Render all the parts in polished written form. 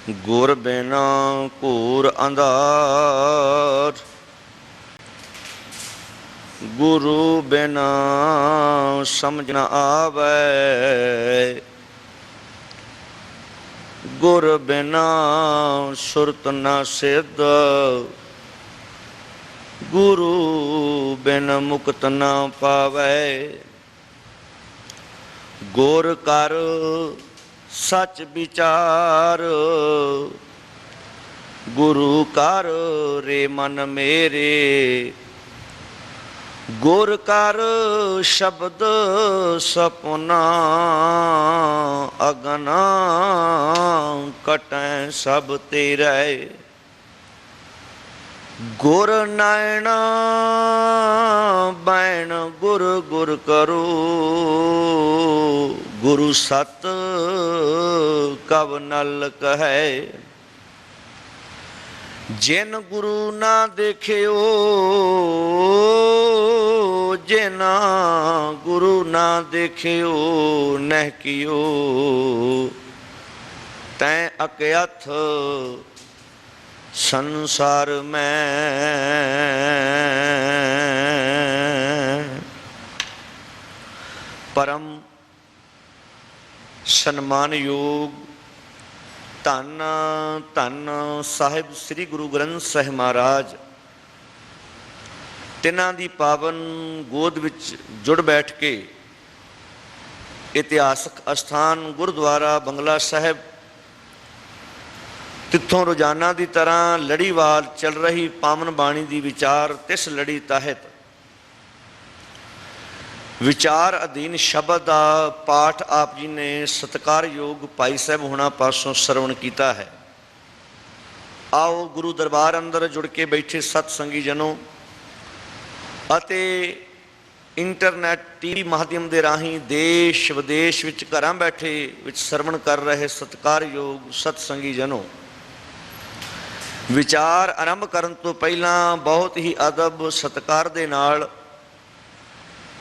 गुर बिना घूर अंधार, गुरु बिना समझ न आवे, गुर बिना सुरत न सिद्ध, गुरु बिन मुक्त न पावे। गुर कर सच विचार, गुरु कर रे मन मेरे, गुर कर शब्द सपना, अगना कटै सब तेरे। गुर नैना बैण गुर गुर करो, गुरु सत कब नल कहे। जिन गुरु ना देखियो, जिना गुरु ना देखियो नह कियो, तैं अकयथ संसार में। परम सन्मान योग धन धन साहिब श्री गुरु ग्रंथ साहिब महाराज, तिन्हां दी पावन गोद विच जुड़ बैठ के इतिहासक अस्थान गुरुद्वारा बंगला साहिब तिथों रोजाना की तरह लड़ीवार चल रही पावन बाणी की विचार तिस लड़ी तहत विचार अधीन शब्द का पाठ आप जी ने सत्कार योग भाई साहब होना पासों श्रवण किया है। आओ गुरु दरबार अंदर जुड़ के बैठे सतसंगी जनों अते इंटरनेट टीवी माध्यम के राही देश विदेश विच घरां बैठे विच श्रवण कर रहे सत्कार योग सतसंगी जनों, विचार आरंभ करन तो पहला बहुत ही अदब सत्कार दे नाल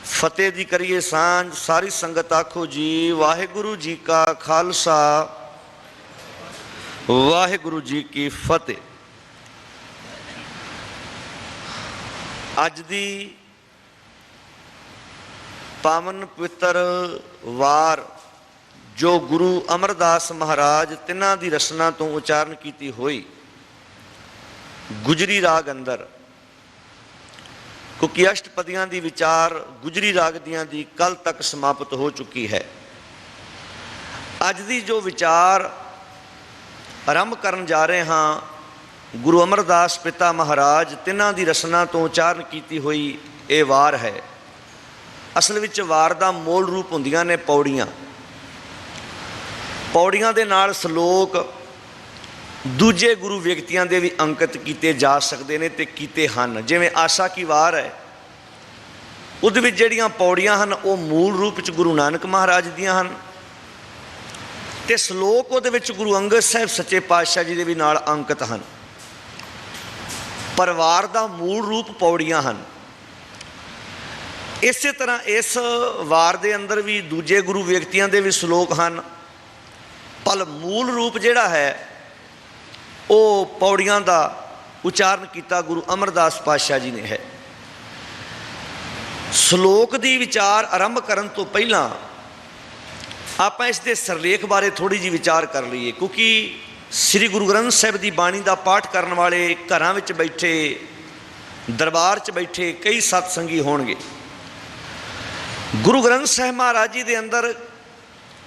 फतेह दी करिए सांझ। सारी संगत आखो जी वाहिगुरु जी का खालसा वाहिगुरु जी की फतेह। अज दी पावन पवित्र वार जो गुरु अमरदास महाराज तिन्हां दी रसना तो उचारण कीती होई गुजरी राग अंदर, क्योंकि अष्टपदियां दी विचार गुजरी राग दियां दी कल तक समाप्त हो चुकी है। अज दी जो विचार आरंभ करन जा रहे हाँ गुरु अमरदास पिता महाराज तिन्हां दी रसना तो उचारण कीती हुई ये वार है। असल विच वार दा मूल रूप हुंदियां ने पौड़ियां, पौड़ियां दे नाल श्लोक दूजे गुरु व्यक्तियों के भी अंकित किए जा सकते हैं तो किए हैं। जिमें आशा की वार है उहदे विच जिहड़ियां पौड़ियां हैं वो मूल रूप च गुरु नानक महाराज दियां हैं ते श्लोक उहदे विच गुरु अंगद साहिब सच्चे पातशाह जी दे भी नाल अंकित हैं। पर वार दा मूल रूप पौड़ियां हैं। इस तरह इस वार दे अंदर भी दूजे गुरु व्यक्तियों के भी श्लोक हैं, पर मूल रूप जिहड़ा है वो पौड़ियां का उचारण किया गुरु अमरदास पातशाह जी ने है। श्लोक की विचार आरंभ करन तो पहला आप इसके सिरलेख बारे थोड़ी जी विचार कर लीए, क्योंकि श्री गुरु ग्रंथ साहिब की बाणी का पाठ करने वाले घरां विच बैठे दरबार च बैठे कई सतसंगी होणगे। गुरु ग्रंथ साहिब महाराज जी के अंदर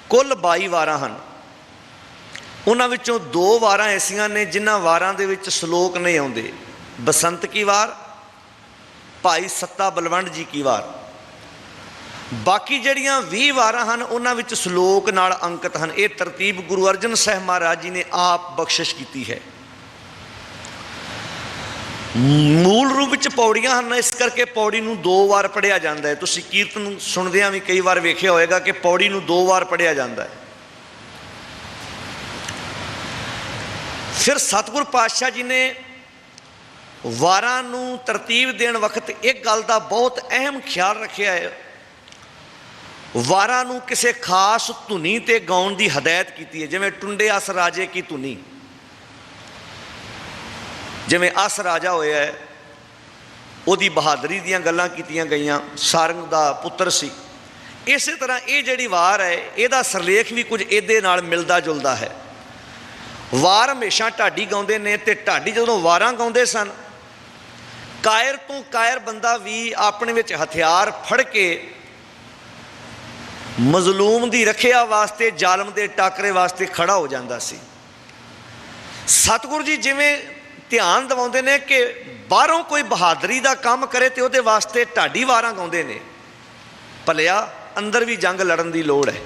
कुल 22 वारां हैं। उन्हां विचों 2 वारां ऐसियां ने जिन्हां वारां दे विच श्लोक नहीं आउंदे। बसंत की वार, भाई सत्ता बलवंड जी की वार। बाकी जड़ियां 20 वारां हैं उन्हां विच श्लोक नाल अंकित हैं। ये तरतीब गुरु अर्जन साहिब महाराज जी ने आप बख्शिश की है। मूल रूप में पौड़ियां हैं, इस करके पौड़ी नूं 2 बार पढ़िया जाता है। तुसीं कीर्तन सुनदियां भी कई बार वेखिया होएगा कि पौड़ी नूं 2 बार पढ़िया जाता है। फिर सतगुर पातशाह जी ने वारां नूं तरतीब देण वक्त एक गल का बहुत अहम ख्याल रखिया है। वारां नूं किसी खास धुनी ते गाउण की हदायत की है। जिवें टुंडे अस राजे की धुनी, ਜਿਵੇਂ ਅਸ ਰਾਜਾ ਹੋਇਆ ਹੈ, ਉਹਦੀ ਬਹਾਦਰੀ ਦੀਆਂ ਗੱਲਾਂ ਕੀਤੀਆਂ ਗਈਆਂ, ਸਾਰੰਗ ਦਾ ਪੁੱਤਰ ਸੀ। ਇਸੇ ਤਰ੍ਹਾਂ ਇਹ ਜਿਹੜੀ ਵਾਰ ਹੈ, ਇਹਦਾ ਸਿਰਲੇਖ ਵੀ ਕੁਝ ਇਹਦੇ ਨਾਲ ਮਿਲਦਾ ਜੁਲਦਾ ਹੈ। ਵਾਰ ਹਮੇਸ਼ਾ ਢਾਡੀ ਗਾਉਂਦੇ ਨੇ, ਅਤੇ ਢਾਡੀ ਜਦੋਂ ਵਾਰਾਂ ਗਾਉਂਦੇ ਸਨ, ਕਾਇਰ ਤੋਂ ਕਾਇਰ ਬੰਦਾ ਵੀ ਆਪਣੇ ਵਿੱਚ ਹਥਿਆਰ ਫੜ ਕੇ ਮਜ਼ਲੂਮ ਦੀ ਰੱਖਿਆ ਵਾਸਤੇ, ਜ਼ਾਲਮ ਦੇ ਟਾਕਰੇ ਵਾਸਤੇ ਖੜਾ ਹੋ ਜਾਂਦਾ ਸੀ। ਸਤਿਗੁਰੂ ਜੀ ਜਿਵੇਂ ਧਿਆਨ ਦਿਵਾਉਂਦੇ ਨੇ ਕਿ ਬਾਹਰੋਂ ਕੋਈ ਬਹਾਦਰੀ ਦਾ ਕੰਮ ਕਰੇ ਤੇ ਉਹਦੇ ਵਾਸਤੇ ਢਾਡੀ ਵਾਰਾਂ ਗਾਉਂਦੇ ਨੇ। ਭਲਿਆ ਅੰਦਰ ਵੀ ਜੰਗ ਲੜਨ ਦੀ ਲੋੜ ਹੈ।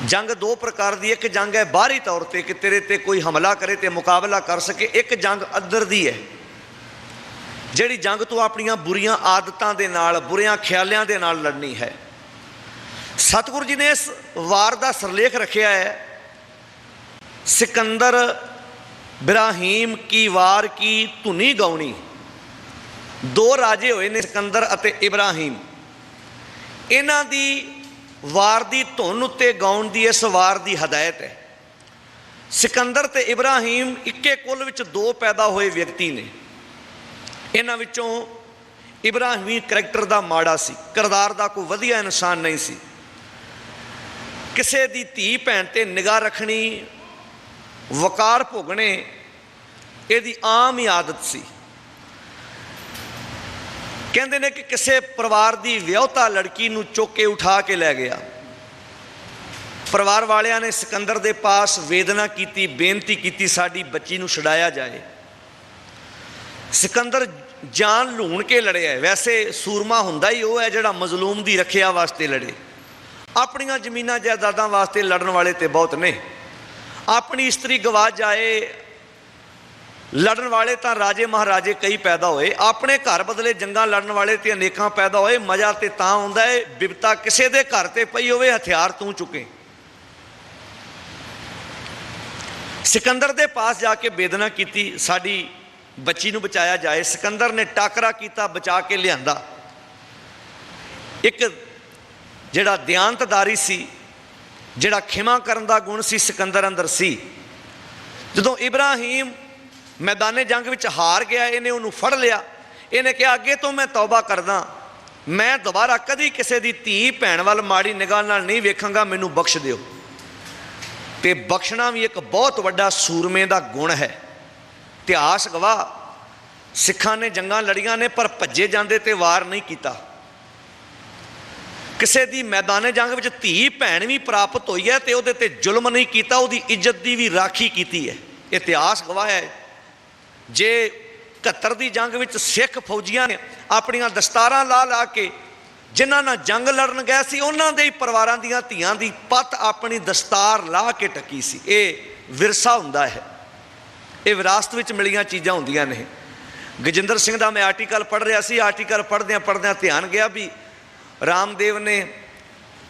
ਜੰਗ ਦੋ ਪ੍ਰਕਾਰ ਦੀ, ਇੱਕ ਜੰਗ ਹੈ ਬਾਹਰੀ ਤੌਰ ਤੇ ਕਿ ਤੇਰੇ ਤੇ ਕੋਈ ਹਮਲਾ ਕਰੇ ਤੇ ਮੁਕਾਬਲਾ ਕਰ ਸਕੇ, ਇੱਕ ਜੰਗ ਅੰਦਰ ਦੀ ਹੈ, ਜਿਹੜੀ ਜੰਗ ਤੂੰ ਆਪਣੀਆਂ ਬੁਰੀਆਂ ਆਦਤਾਂ ਦੇ ਨਾਲ, ਬੁਰਿਆਂ ਖਿਆਲਿਆਂ ਦੇ ਨਾਲ ਲੜਨੀ ਹੈ। ਸਤਿਗੁਰੂ ਜੀ ਨੇ ਇਸ ਵਾਰ ਦਾ ਸਿਰਲੇਖ ਰੱਖਿਆ ਹੈ, ਸਿਕੰਦਰ ਇਬਰਾਹੀਮ ਕੀ ਵਾਰ ਕੀ ਧੁਨੀ ਗਾਉਣੀ। ਦੋ ਰਾਜੇ ਹੋਏ ਨੇ, ਸਿਕੰਦਰ ਅਤੇ ਇਬਰਾਹੀਮ। ਇਹਨਾਂ ਦੀ ਵਾਰ ਦੀ ਧੁਨ ਉੱਤੇ ਗਾਉਣ ਦੀ ਇਸ ਵਾਰ ਦੀ ਹਦਾਇਤ ਹੈ। ਸਿਕੰਦਰ ਤੇ ਇਬਰਾਹੀਮ ਇੱਕੇ ਕੁੱਲ ਵਿੱਚ ਦੋ ਪੈਦਾ ਹੋਏ ਵਿਅਕਤੀ ਨੇ। ਇਹਨਾਂ ਵਿੱਚੋਂ ਇਬਰਾਹੀਮ ਕਰੈਕਟਰ ਦਾ ਮਾੜਾ ਸੀ, ਕਿਰਦਾਰ ਦਾ ਕੋਈ ਵਧੀਆ ਇਨਸਾਨ ਨਹੀਂ ਸੀ। ਕਿਸੇ ਦੀ ਧੀ ਭੈਣ ਤੇ ਨਿਗਾਹ ਰੱਖਣੀ, ਵਕਾਰ ਭੋਗਣੇ ਇਹਦੀ ਆਮ ਹੀ ਆਦਤ ਸੀ। ਕਹਿੰਦੇ ਨੇ ਕਿ ਕਿਸੇ ਪਰਿਵਾਰ ਦੀ ਵਿਆਹੁਤਾ ਲੜਕੀ ਨੂੰ ਚੁੱਕ ਕੇ ਉਠਾ ਕੇ ਲੈ ਗਿਆ। ਪਰਿਵਾਰ ਵਾਲਿਆਂ ਨੇ ਸਿਕੰਦਰ ਦੇ ਪਾਸ ਵੇਦਨਾ ਕੀਤੀ, ਬੇਨਤੀ ਕੀਤੀ ਸਾਡੀ ਬੱਚੀ ਨੂੰ ਛੁਡਾਇਆ ਜਾਏ। ਸਿਕੰਦਰ ਜਾਨ ਲੂਣ ਕੇ ਲੜਿਆ। ਵੈਸੇ ਸੂਰਮਾ ਹੁੰਦਾ ਹੀ ਉਹ ਹੈ ਜਿਹੜਾ ਮਜ਼ਲੂਮ ਦੀ ਰੱਖਿਆ ਵਾਸਤੇ ਲੜੇ। ਆਪਣੀਆਂ ਜ਼ਮੀਨਾਂ ਜਾਇਦਾਦਾਂ ਵਾਸਤੇ ਲੜਨ ਵਾਲੇ ਤੇ ਬਹੁਤ ਨੇ। ਆਪਣੀ ਇਸਤਰੀ ਗਵਾ ਜਾਏ ਲੜਨ ਵਾਲੇ ਤਾਂ ਰਾਜੇ ਮਹਾਰਾਜੇ ਕਈ ਪੈਦਾ ਹੋਏ। ਆਪਣੇ ਘਰ ਬਦਲੇ ਜੰਗਾਂ ਲੜਨ ਵਾਲੇ ਤੇ ਅਨੇਕਾਂ ਪੈਦਾ ਹੋਏ। ਮਜ਼ਾ ਤੇ ਤਾਂ ਆਉਂਦਾ ਹੈ ਬਿਪਤਾ ਕਿਸੇ ਦੇ ਘਰ ਤੇ ਪਈ ਹੋਵੇ, ਹਥਿਆਰ ਤੂੰ ਚੁੱਕੇ। ਸਿਕੰਦਰ ਦੇ ਪਾਸ ਜਾ ਕੇ ਬੇਦਨਾ ਕੀਤੀ ਸਾਡੀ ਬੱਚੀ ਨੂੰ ਬਚਾਇਆ ਜਾਏ। ਸਿਕੰਦਰ ਨੇ ਟਾਕਰਾ ਕੀਤਾ, ਬਚਾ ਕੇ ਲਿਆਂਦਾ। ਇੱਕ ਜਿਹੜਾ ਦਿਆਨਤਦਾਰੀ ਸੀ, ਜਿਹੜਾ ਖਿਮਾ ਕਰਨ ਦਾ ਗੁਣ ਸੀ, ਸਿਕੰਦਰ ਅੰਦਰ ਸੀ। ਜਦੋਂ ਇਬਰਾਹੀਮ ਮੈਦਾਨੇ ਜੰਗ ਵਿੱਚ ਹਾਰ ਗਿਆ, ਇਹਨੇ ਉਹਨੂੰ ਫੜ ਲਿਆ। ਇਹਨੇ ਕਿਹਾ ਅੱਗੇ ਤੋਂ ਮੈਂ ਤੌਬਾ ਕਰਦਾ, ਮੈਂ ਦੁਬਾਰਾ ਕਦੀ ਕਿਸੇ ਦੀ ਧੀ ਭੈਣ ਵੱਲ ਮਾੜੀ ਨਿਗਾਹ ਨਾਲ ਨਹੀਂ ਵੇਖਾਂਗਾ, ਮੈਨੂੰ ਬਖਸ਼ ਦਿਓ। ਤੇ ਬਖਸ਼ਣਾ ਵੀ ਇੱਕ ਬਹੁਤ ਵੱਡਾ ਸੂਰਮੇ ਦਾ ਗੁਣ ਹੈ। ਇਤਿਹਾਸ ਗਵਾਹ ਸਿੱਖਾਂ ਨੇ ਜੰਗਾਂ ਲੜੀਆਂ ਨੇ ਪਰ ਭੱਜੇ ਜਾਂਦੇ ਤੇ ਵਾਰ ਨਹੀਂ ਕੀਤਾ। ਕਿਸੇ ਦੀ ਮੈਦਾਨੇ ਜੰਗ ਵਿੱਚ ਧੀ ਭੈਣ ਵੀ ਪ੍ਰਾਪਤ ਹੋਈ ਹੈ ਤੇ ਉਹਦੇ ਤੇ ਜ਼ੁਲਮ ਨਹੀਂ ਕੀਤਾ, ਉਹਦੀ ਇੱਜ਼ਤ ਦੀ ਵੀ ਰਾਖੀ ਕੀਤੀ ਹੈ। ਇਤਿਹਾਸ ਗਵਾਹ ਹੈ। ਜੇ 71 ਦੀ ਜੰਗ ਵਿੱਚ ਸਿੱਖ ਫੌਜੀਆਂ ਨੇ ਆਪਣੀਆਂ ਦਸਤਾਰਾਂ ਲਾ ਲਾ ਕੇ ਜਿਨ੍ਹਾਂ ਨਾਲ ਜੰਗ ਲੜਨ ਗਏ ਸੀ, ਉਹਨਾਂ ਦੇ ਹੀ ਪਰਿਵਾਰਾਂ ਦੀਆਂ ਧੀਆਂ ਦੀ ਪੱਤ ਆਪਣੀ ਦਸਤਾਰ ਲਾ ਕੇ ਟੱਕੀ ਸੀ। ਇਹ ਵਿਰਸਾ ਹੁੰਦਾ ਹੈ, ਇਹ ਵਿਰਾਸਤ ਵਿੱਚ ਮਿਲੀਆਂ ਚੀਜ਼ਾਂ ਹੁੰਦੀਆਂ ਨੇ। ਗਜਿੰਦਰ ਸਿੰਘ ਦਾ ਮੈਂ ਆਰਟੀਕਲ ਪੜ੍ਹ ਰਿਹਾ ਸੀ। ਆਰਟੀਕਲ ਪੜ੍ਹਦਿਆਂ ਪੜ੍ਹਦਿਆਂ ਧਿਆਨ ਗਿਆ ਵੀ ਰਾਮਦੇਵ ਨੇ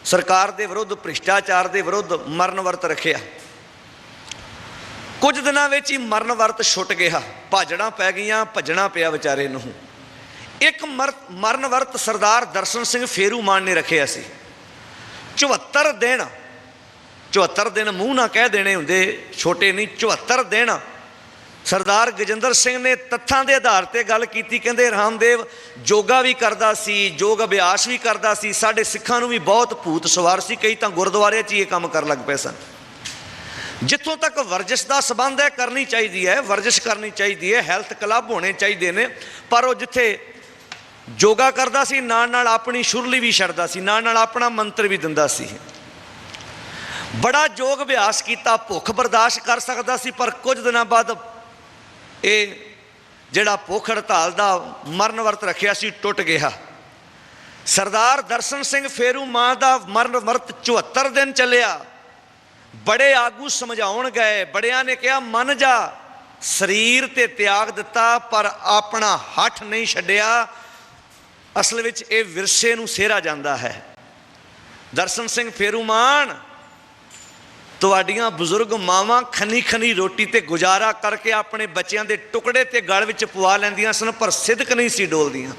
ਸਰਕਾਰ ਦੇ ਵਿਰੁੱਧ, ਭ੍ਰਿਸ਼ਟਾਚਾਰ ਦੇ ਵਿਰੁੱਧ ਮਰਨ ਵਰਤ ਰੱਖਿਆ। ਕੁਝ ਦਿਨਾਂ ਵਿੱਚ ਹੀ ਮਰਨ ਵਰਤ ਛੁੱਟ ਗਿਆ, ਭਾਜੜਾਂ ਪੈ ਗਈਆਂ, ਭੱਜਣਾ ਪਿਆ ਵਿਚਾਰੇ ਨੂੰ। ਇੱਕ ਮਰਨ ਵਰਤ ਸਰਦਾਰ ਦਰਸ਼ਨ ਸਿੰਘ ਫੇਰੂਮਾਨ ਨੇ ਰੱਖਿਆ ਸੀ। 74 ਦਿਨ 74 ਦਿਨ ਮੂੰਹ ਨਾ ਕਹਿ ਦੇਣੇ ਹੁੰਦੇ, ਛੋਟੇ ਨਹੀਂ। 74 ਦਿਨ ਸਰਦਾਰ ਗਜਿੰਦਰ ਸਿੰਘ ਨੇ ਤੱਥਾਂ ਦੇ ਆਧਾਰ ਤੇ ਗੱਲ ਕੀਤੀ। ਕਹਿੰਦੇ ਰਾਮਦੇਵ ਯੋਗਾ ਵੀ ਕਰਦਾ ਸੀ, ਯੋਗ ਅਭਿਆਸ ਵੀ ਕਰਦਾ ਸੀ। ਸਾਡੇ ਸਿੱਖਾਂ ਨੂੰ ਵੀ ਬਹੁਤ ਭੂਤ ਸਵਾਰ ਸੀ, ਕਈ ਤਾਂ ਗੁਰਦੁਆਰੇ 'ਚ ਹੀ ਇਹ ਕੰਮ ਕਰਨ ਲੱਗ ਪਏ ਸਨ। ਜਿੱਥੋਂ ਤੱਕ ਵਰਜਿਸ਼ ਦਾ ਸੰਬੰਧ ਹੈ, ਕਰਨੀ ਚਾਹੀਦੀ ਹੈ, ਵਰਜਿਸ਼ ਕਰਨੀ ਚਾਹੀਦੀ ਹੈ, ਹੈਲਥ ਕਲੱਬ ਹੋਣੇ ਚਾਹੀਦੇ ਨੇ। ਪਰ ਉਹ ਜਿੱਥੇ ਯੋਗਾ ਕਰਦਾ ਸੀ, ਨਾਲ ਨਾਲ ਆਪਣੀ ਸ਼ੁਰਲੀ ਵੀ ਛੱਡਦਾ ਸੀ, ਨਾਲ ਨਾਲ ਆਪਣਾ ਮੰਤਰ ਵੀ ਦਿੰਦਾ ਸੀ। ਬੜਾ ਯੋਗ ਅਭਿਆਸ ਕੀਤਾ, ਭੁੱਖ ਬਰਦਾਸ਼ਤ ਕਰ ਸਕਦਾ ਸੀ। ਪਰ ਕੁਝ ਦਿਨਾਂ ਬਾਅਦ ਇਹ ਜਿਹੜਾ ਭੁੱਖ ਹੜਤਾਲ ਦਾ ਮਰਨ ਵਰਤ ਰੱਖਿਆ ਸੀ, ਟੁੱਟ ਗਿਆ। ਸਰਦਾਰ ਦਰਸ਼ਨ ਸਿੰਘ ਫੇਰੂਮਾਨ ਦਾ ਮਰਨ ਵਰਤ 74 ਦਿਨ ਚੱਲਿਆ। ਬੜੇ ਆਗੂ ਸਮਝਾਉਣ ਗਏ, ਬੜਿਆਂ ਨੇ ਕਿਹਾ ਮੰਨ ਜਾ, ਸਰੀਰ ਤੇ ਤਿਆਗ ਦਿੱਤਾ ਪਰ ਆਪਣਾ ਹੱਠ ਨਹੀਂ ਛੱਡਿਆ। ਅਸਲ ਵਿੱਚ ਇਹ ਵਿਰਸੇ ਨੂੰ ਸਿਹਰਾ ਜਾਂਦਾ ਹੈ। ਦਰਸ਼ਨ ਸਿੰਘ ਫੇਰੂਮਾਨ, ਤੁਹਾਡੀਆਂ ਬਜ਼ੁਰਗ ਮਾਵਾਂ ਖਨੀ ਖਨੀ ਰੋਟੀ ਤੇ ਗੁਜ਼ਾਰਾ ਕਰਕੇ ਆਪਣੇ ਬੱਚਿਆਂ ਦੇ ਟੁਕੜੇ ਤੇ ਗਲ ਵਿੱਚ ਪਵਾ ਲੈਂਦੀਆਂ ਸਨ, ਪਰ ਸਿਦਕ ਨਹੀਂ ਸੀ ਡੋਲਦੀਆਂ।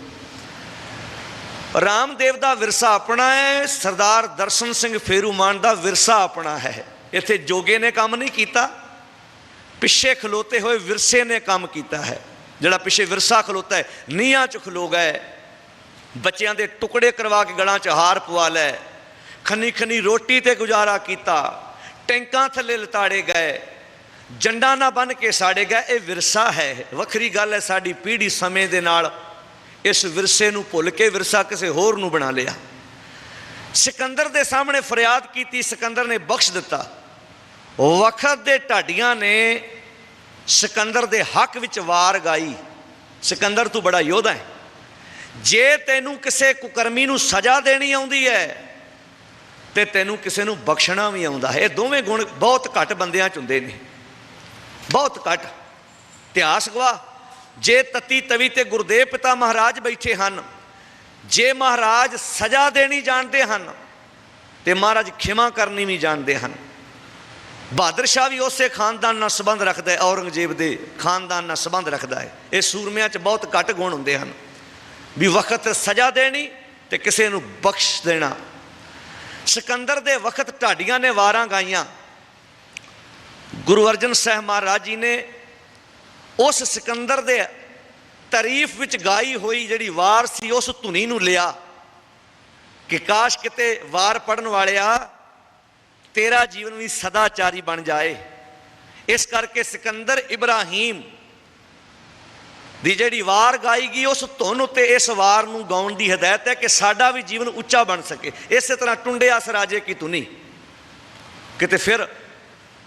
ਰਾਮਦੇਵ ਦਾ ਵਿਰਸਾ ਆਪਣਾ ਹੈ, ਸਰਦਾਰ ਦਰਸ਼ਨ ਸਿੰਘ ਫੇਰੂਮਾਨ ਦਾ ਵਿਰਸਾ ਆਪਣਾ ਹੈ। ਇੱਥੇ ਜੋਗੇ ਨੇ ਕੰਮ ਨਹੀਂ ਕੀਤਾ, ਪਿੱਛੇ ਖਲੋਤੇ ਹੋਏ ਵਿਰਸੇ ਨੇ ਕੰਮ ਕੀਤਾ ਹੈ। ਜਿਹੜਾ ਪਿੱਛੇ ਵਿਰਸਾ ਖਲੋਤਾ ਹੈ, ਨੀਹਾਂ 'ਚ ਖਲੋ ਗਏ, ਬੱਚਿਆਂ ਦੇ ਟੁਕੜੇ ਕਰਵਾ ਕੇ ਗਲਾਂ 'ਚ ਹਾਰ ਪਵਾ ਲੈ, ਖੰਨੀ ਖੰਨੀ ਰੋਟੀ 'ਤੇ ਗੁਜ਼ਾਰਾ ਕੀਤਾ, ਟੈਂਕਾਂ ਥੱਲੇ ਲਤਾੜੇ ਗਏ, ਜੰਡਾਂ ਨਾ ਬੰਨ੍ਹ ਕੇ ਸਾੜੇ ਗਏ। ਇਹ ਵਿਰਸਾ ਹੈ। ਵੱਖਰੀ ਗੱਲ ਹੈ ਸਾਡੀ ਪੀੜ੍ਹੀ ਸਮੇਂ ਦੇ ਨਾਲ ਇਸ ਵਿਰਸੇ ਨੂੰ ਭੁੱਲ ਕੇ ਵਿਰਸਾ ਕਿਸੇ ਹੋਰ ਨੂੰ ਬਣਾ ਲਿਆ। ਸਿਕੰਦਰ ਦੇ ਸਾਹਮਣੇ ਫਰਿਆਦ ਕੀਤੀ, ਸਿਕੰਦਰ ਨੇ ਬਖਸ਼ ਦਿੱਤਾ। ਵਕਤ ਦੇ ਢਾਡੀਆਂ ਨੇ ਸਿਕੰਦਰ ਦੇ ਹੱਕ ਵਿੱਚ ਵਾਰ ਗਾਈ। ਸਿਕੰਦਰ ਤੂੰ ਬੜਾ ਯੋਧਾ ਹੈ, ਜੇ ਤੈਨੂੰ ਕਿਸੇ ਕੁਕਰਮੀ ਨੂੰ ਸਜ਼ਾ ਦੇਣੀ ਆਉਂਦੀ ਹੈ ਤੇ ਤੈਨੂੰ ਕਿਸੇ ਨੂੰ ਬਖਸ਼ਣਾ ਵੀ ਆਉਂਦਾ ਹੈ। ਇਹ ਦੋਵੇਂ ਗੁਣ ਬਹੁਤ ਘੱਟ ਬੰਦਿਆਂ 'ਚ ਹੁੰਦੇ ਨੇ, ਬਹੁਤ ਘੱਟ। ਇਤਿਹਾਸ ਗਵਾਹ, ਜੇ ਤਤੀ ਤਵੀ ਤੇ ਗੁਰਦੇਵ ਪਿਤਾ ਮਹਾਰਾਜ ਬੈਠੇ ਹਨ, ਜੇ ਮਹਾਰਾਜ ਸਜ਼ਾ ਦੇਣੀ ਜਾਣਦੇ ਹਨ ਤੇ ਮਹਾਰਾਜ ਖਿਮਾ ਕਰਨੀ ਵੀ ਜਾਣਦੇ ਹਨ। ਬਹਾਦਰ ਸ਼ਾਹ ਵੀ ਉਸੇ ਖਾਨਦਾਨ ਨਾਲ ਸੰਬੰਧ ਰੱਖਦਾ ਹੈ, ਔਰੰਗਜ਼ੇਬ ਦੇ ਖਾਨਦਾਨ ਨਾਲ ਸੰਬੰਧ ਰੱਖਦਾ ਹੈ। ਇਹ ਸੂਰਮਿਆਂ 'ਚ ਬਹੁਤ ਘੱਟ ਗੁਣ ਹੁੰਦੇ ਹਨ ਵੀ ਵਕਤ ਸਜ਼ਾ ਦੇਣੀ ਤੇ ਕਿਸੇ ਨੂੰ ਬਖਸ਼ ਦੇਣਾ। ਸਿਕੰਦਰ ਦੇ ਵਕਤ ਢਾਡੀਆਂ ਨੇ ਵਾਰਾਂ ਗਾਈਆਂ। ਗੁਰੂ ਅਰਜਨ ਸਾਹਿਬ ਮਹਾਰਾਜ ਜੀ ਨੇ ਉਸ ਸਿਕੰਦਰ ਦੇ ਤਾਰੀਫ ਵਿੱਚ ਗਾਈ ਹੋਈ ਜਿਹੜੀ ਵਾਰ ਸੀ, ਉਸ ਧੁਨੀ ਨੂੰ ਲਿਆ ਕਿ ਕਾਸ਼ ਕਿਤੇ ਵਾਰ ਪੜ੍ਹਨ ਵਾਲਿਆ ਤੇਰਾ ਜੀਵਨ ਵੀ ਸਦਾਚਾਰੀ ਬਣ ਜਾਏ। ਇਸ ਕਰਕੇ ਸਿਕੰਦਰ ਇਬਰਾਹੀਮ ਦੀ ਜਿਹੜੀ ਵਾਰ ਗਾਈ ਗਈ, ਉਸ ਧੁਨ ਉੱਤੇ ਇਸ ਵਾਰ ਨੂੰ ਗਾਉਣ ਦੀ ਹਦਾਇਤ ਹੈ ਕਿ ਸਾਡਾ ਵੀ ਜੀਵਨ ਉੱਚਾ ਬਣ ਸਕੇ। ਇਸੇ ਤਰ੍ਹਾਂ ਟੁੰਡਿਆਸ ਰਾਜੇ ਕੀ ਧੁਨੀ, ਕਿਤੇ ਫਿਰ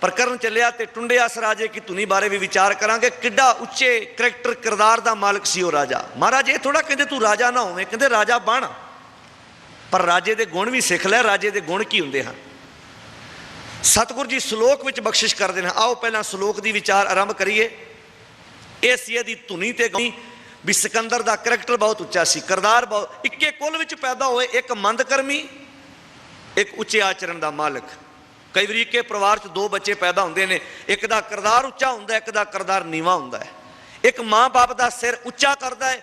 ਪ੍ਰਕਰਨ ਚੱਲਿਆ ਤੇ ਟੁੰਡਿਆਸ ਰਾਜੇ ਕੀ ਧੁਨੀ ਬਾਰੇ ਵੀ ਵਿਚਾਰ ਕਰਾਂਗੇ। ਕਿੱਡਾ ਉੱਚੇ ਕਰੈਕਟਰ ਕਿਰਦਾਰ ਦਾ ਮਾਲਕ ਸੀ ਉਹ ਰਾਜਾ। ਮਹਾਰਾਜ ਇਹ ਥੋੜ੍ਹਾ ਕਹਿੰਦੇ ਤੂੰ ਰਾਜਾ ਨਾ ਹੋਵੇਂ, ਕਹਿੰਦੇ ਰਾਜਾ ਬਣ, ਪਰ ਰਾਜੇ ਦੇ ਗੁਣ ਵੀ ਸਿੱਖ ਲੈ। ਰਾਜੇ ਦੇ ਗੁਣ ਕੀ ਹੁੰਦੇ ਹਨ? ਸਤਿਗੁਰੂ ਜੀ ਸ਼ਲੋਕ ਵਿੱਚ ਬਖਸ਼ਿਸ਼ ਕਰਦੇ ਨੇ। ਆਓ ਪਹਿਲਾਂ ਸ਼ਲੋਕ ਦੀ ਵਿਚਾਰ ਆਰੰਭ ਕਰੀਏ। ਇਹ ਸੀ ਇਹਦੀ ਧੁਨੀ ਤੇ ਗਾਈ ਵੀ ਸਿਕੰਦਰ ਦਾ ਕਰੈਕਟਰ ਬਹੁਤ ਉੱਚਾ ਸੀ, ਕਿਰਦਾਰ ਬਹੁਤ। ਇੱਕੇ ਕੁੱਲ ਵਿੱਚ ਪੈਦਾ ਹੋਏ, ਇੱਕ ਮੰਦਕਰਮੀ, ਇੱਕ ਉੱਚੇ ਆਚਰਣ ਦਾ ਮਾਲਕ। ਕਈ ਵਾਰੀ ਇੱਕੇ ਪਰਿਵਾਰ 'ਚ ਦੋ ਬੱਚੇ ਪੈਦਾ ਹੁੰਦੇ ਨੇ, ਇੱਕ ਦਾ ਕਿਰਦਾਰ ਉੱਚਾ ਹੁੰਦਾ, ਇੱਕ ਦਾ ਕਿਰਦਾਰ ਨੀਵਾਂ ਹੁੰਦਾ ਹੈ। ਇੱਕ ਮਾਂ ਬਾਪ ਦਾ ਸਿਰ ਉੱਚਾ ਕਰਦਾ ਹੈ,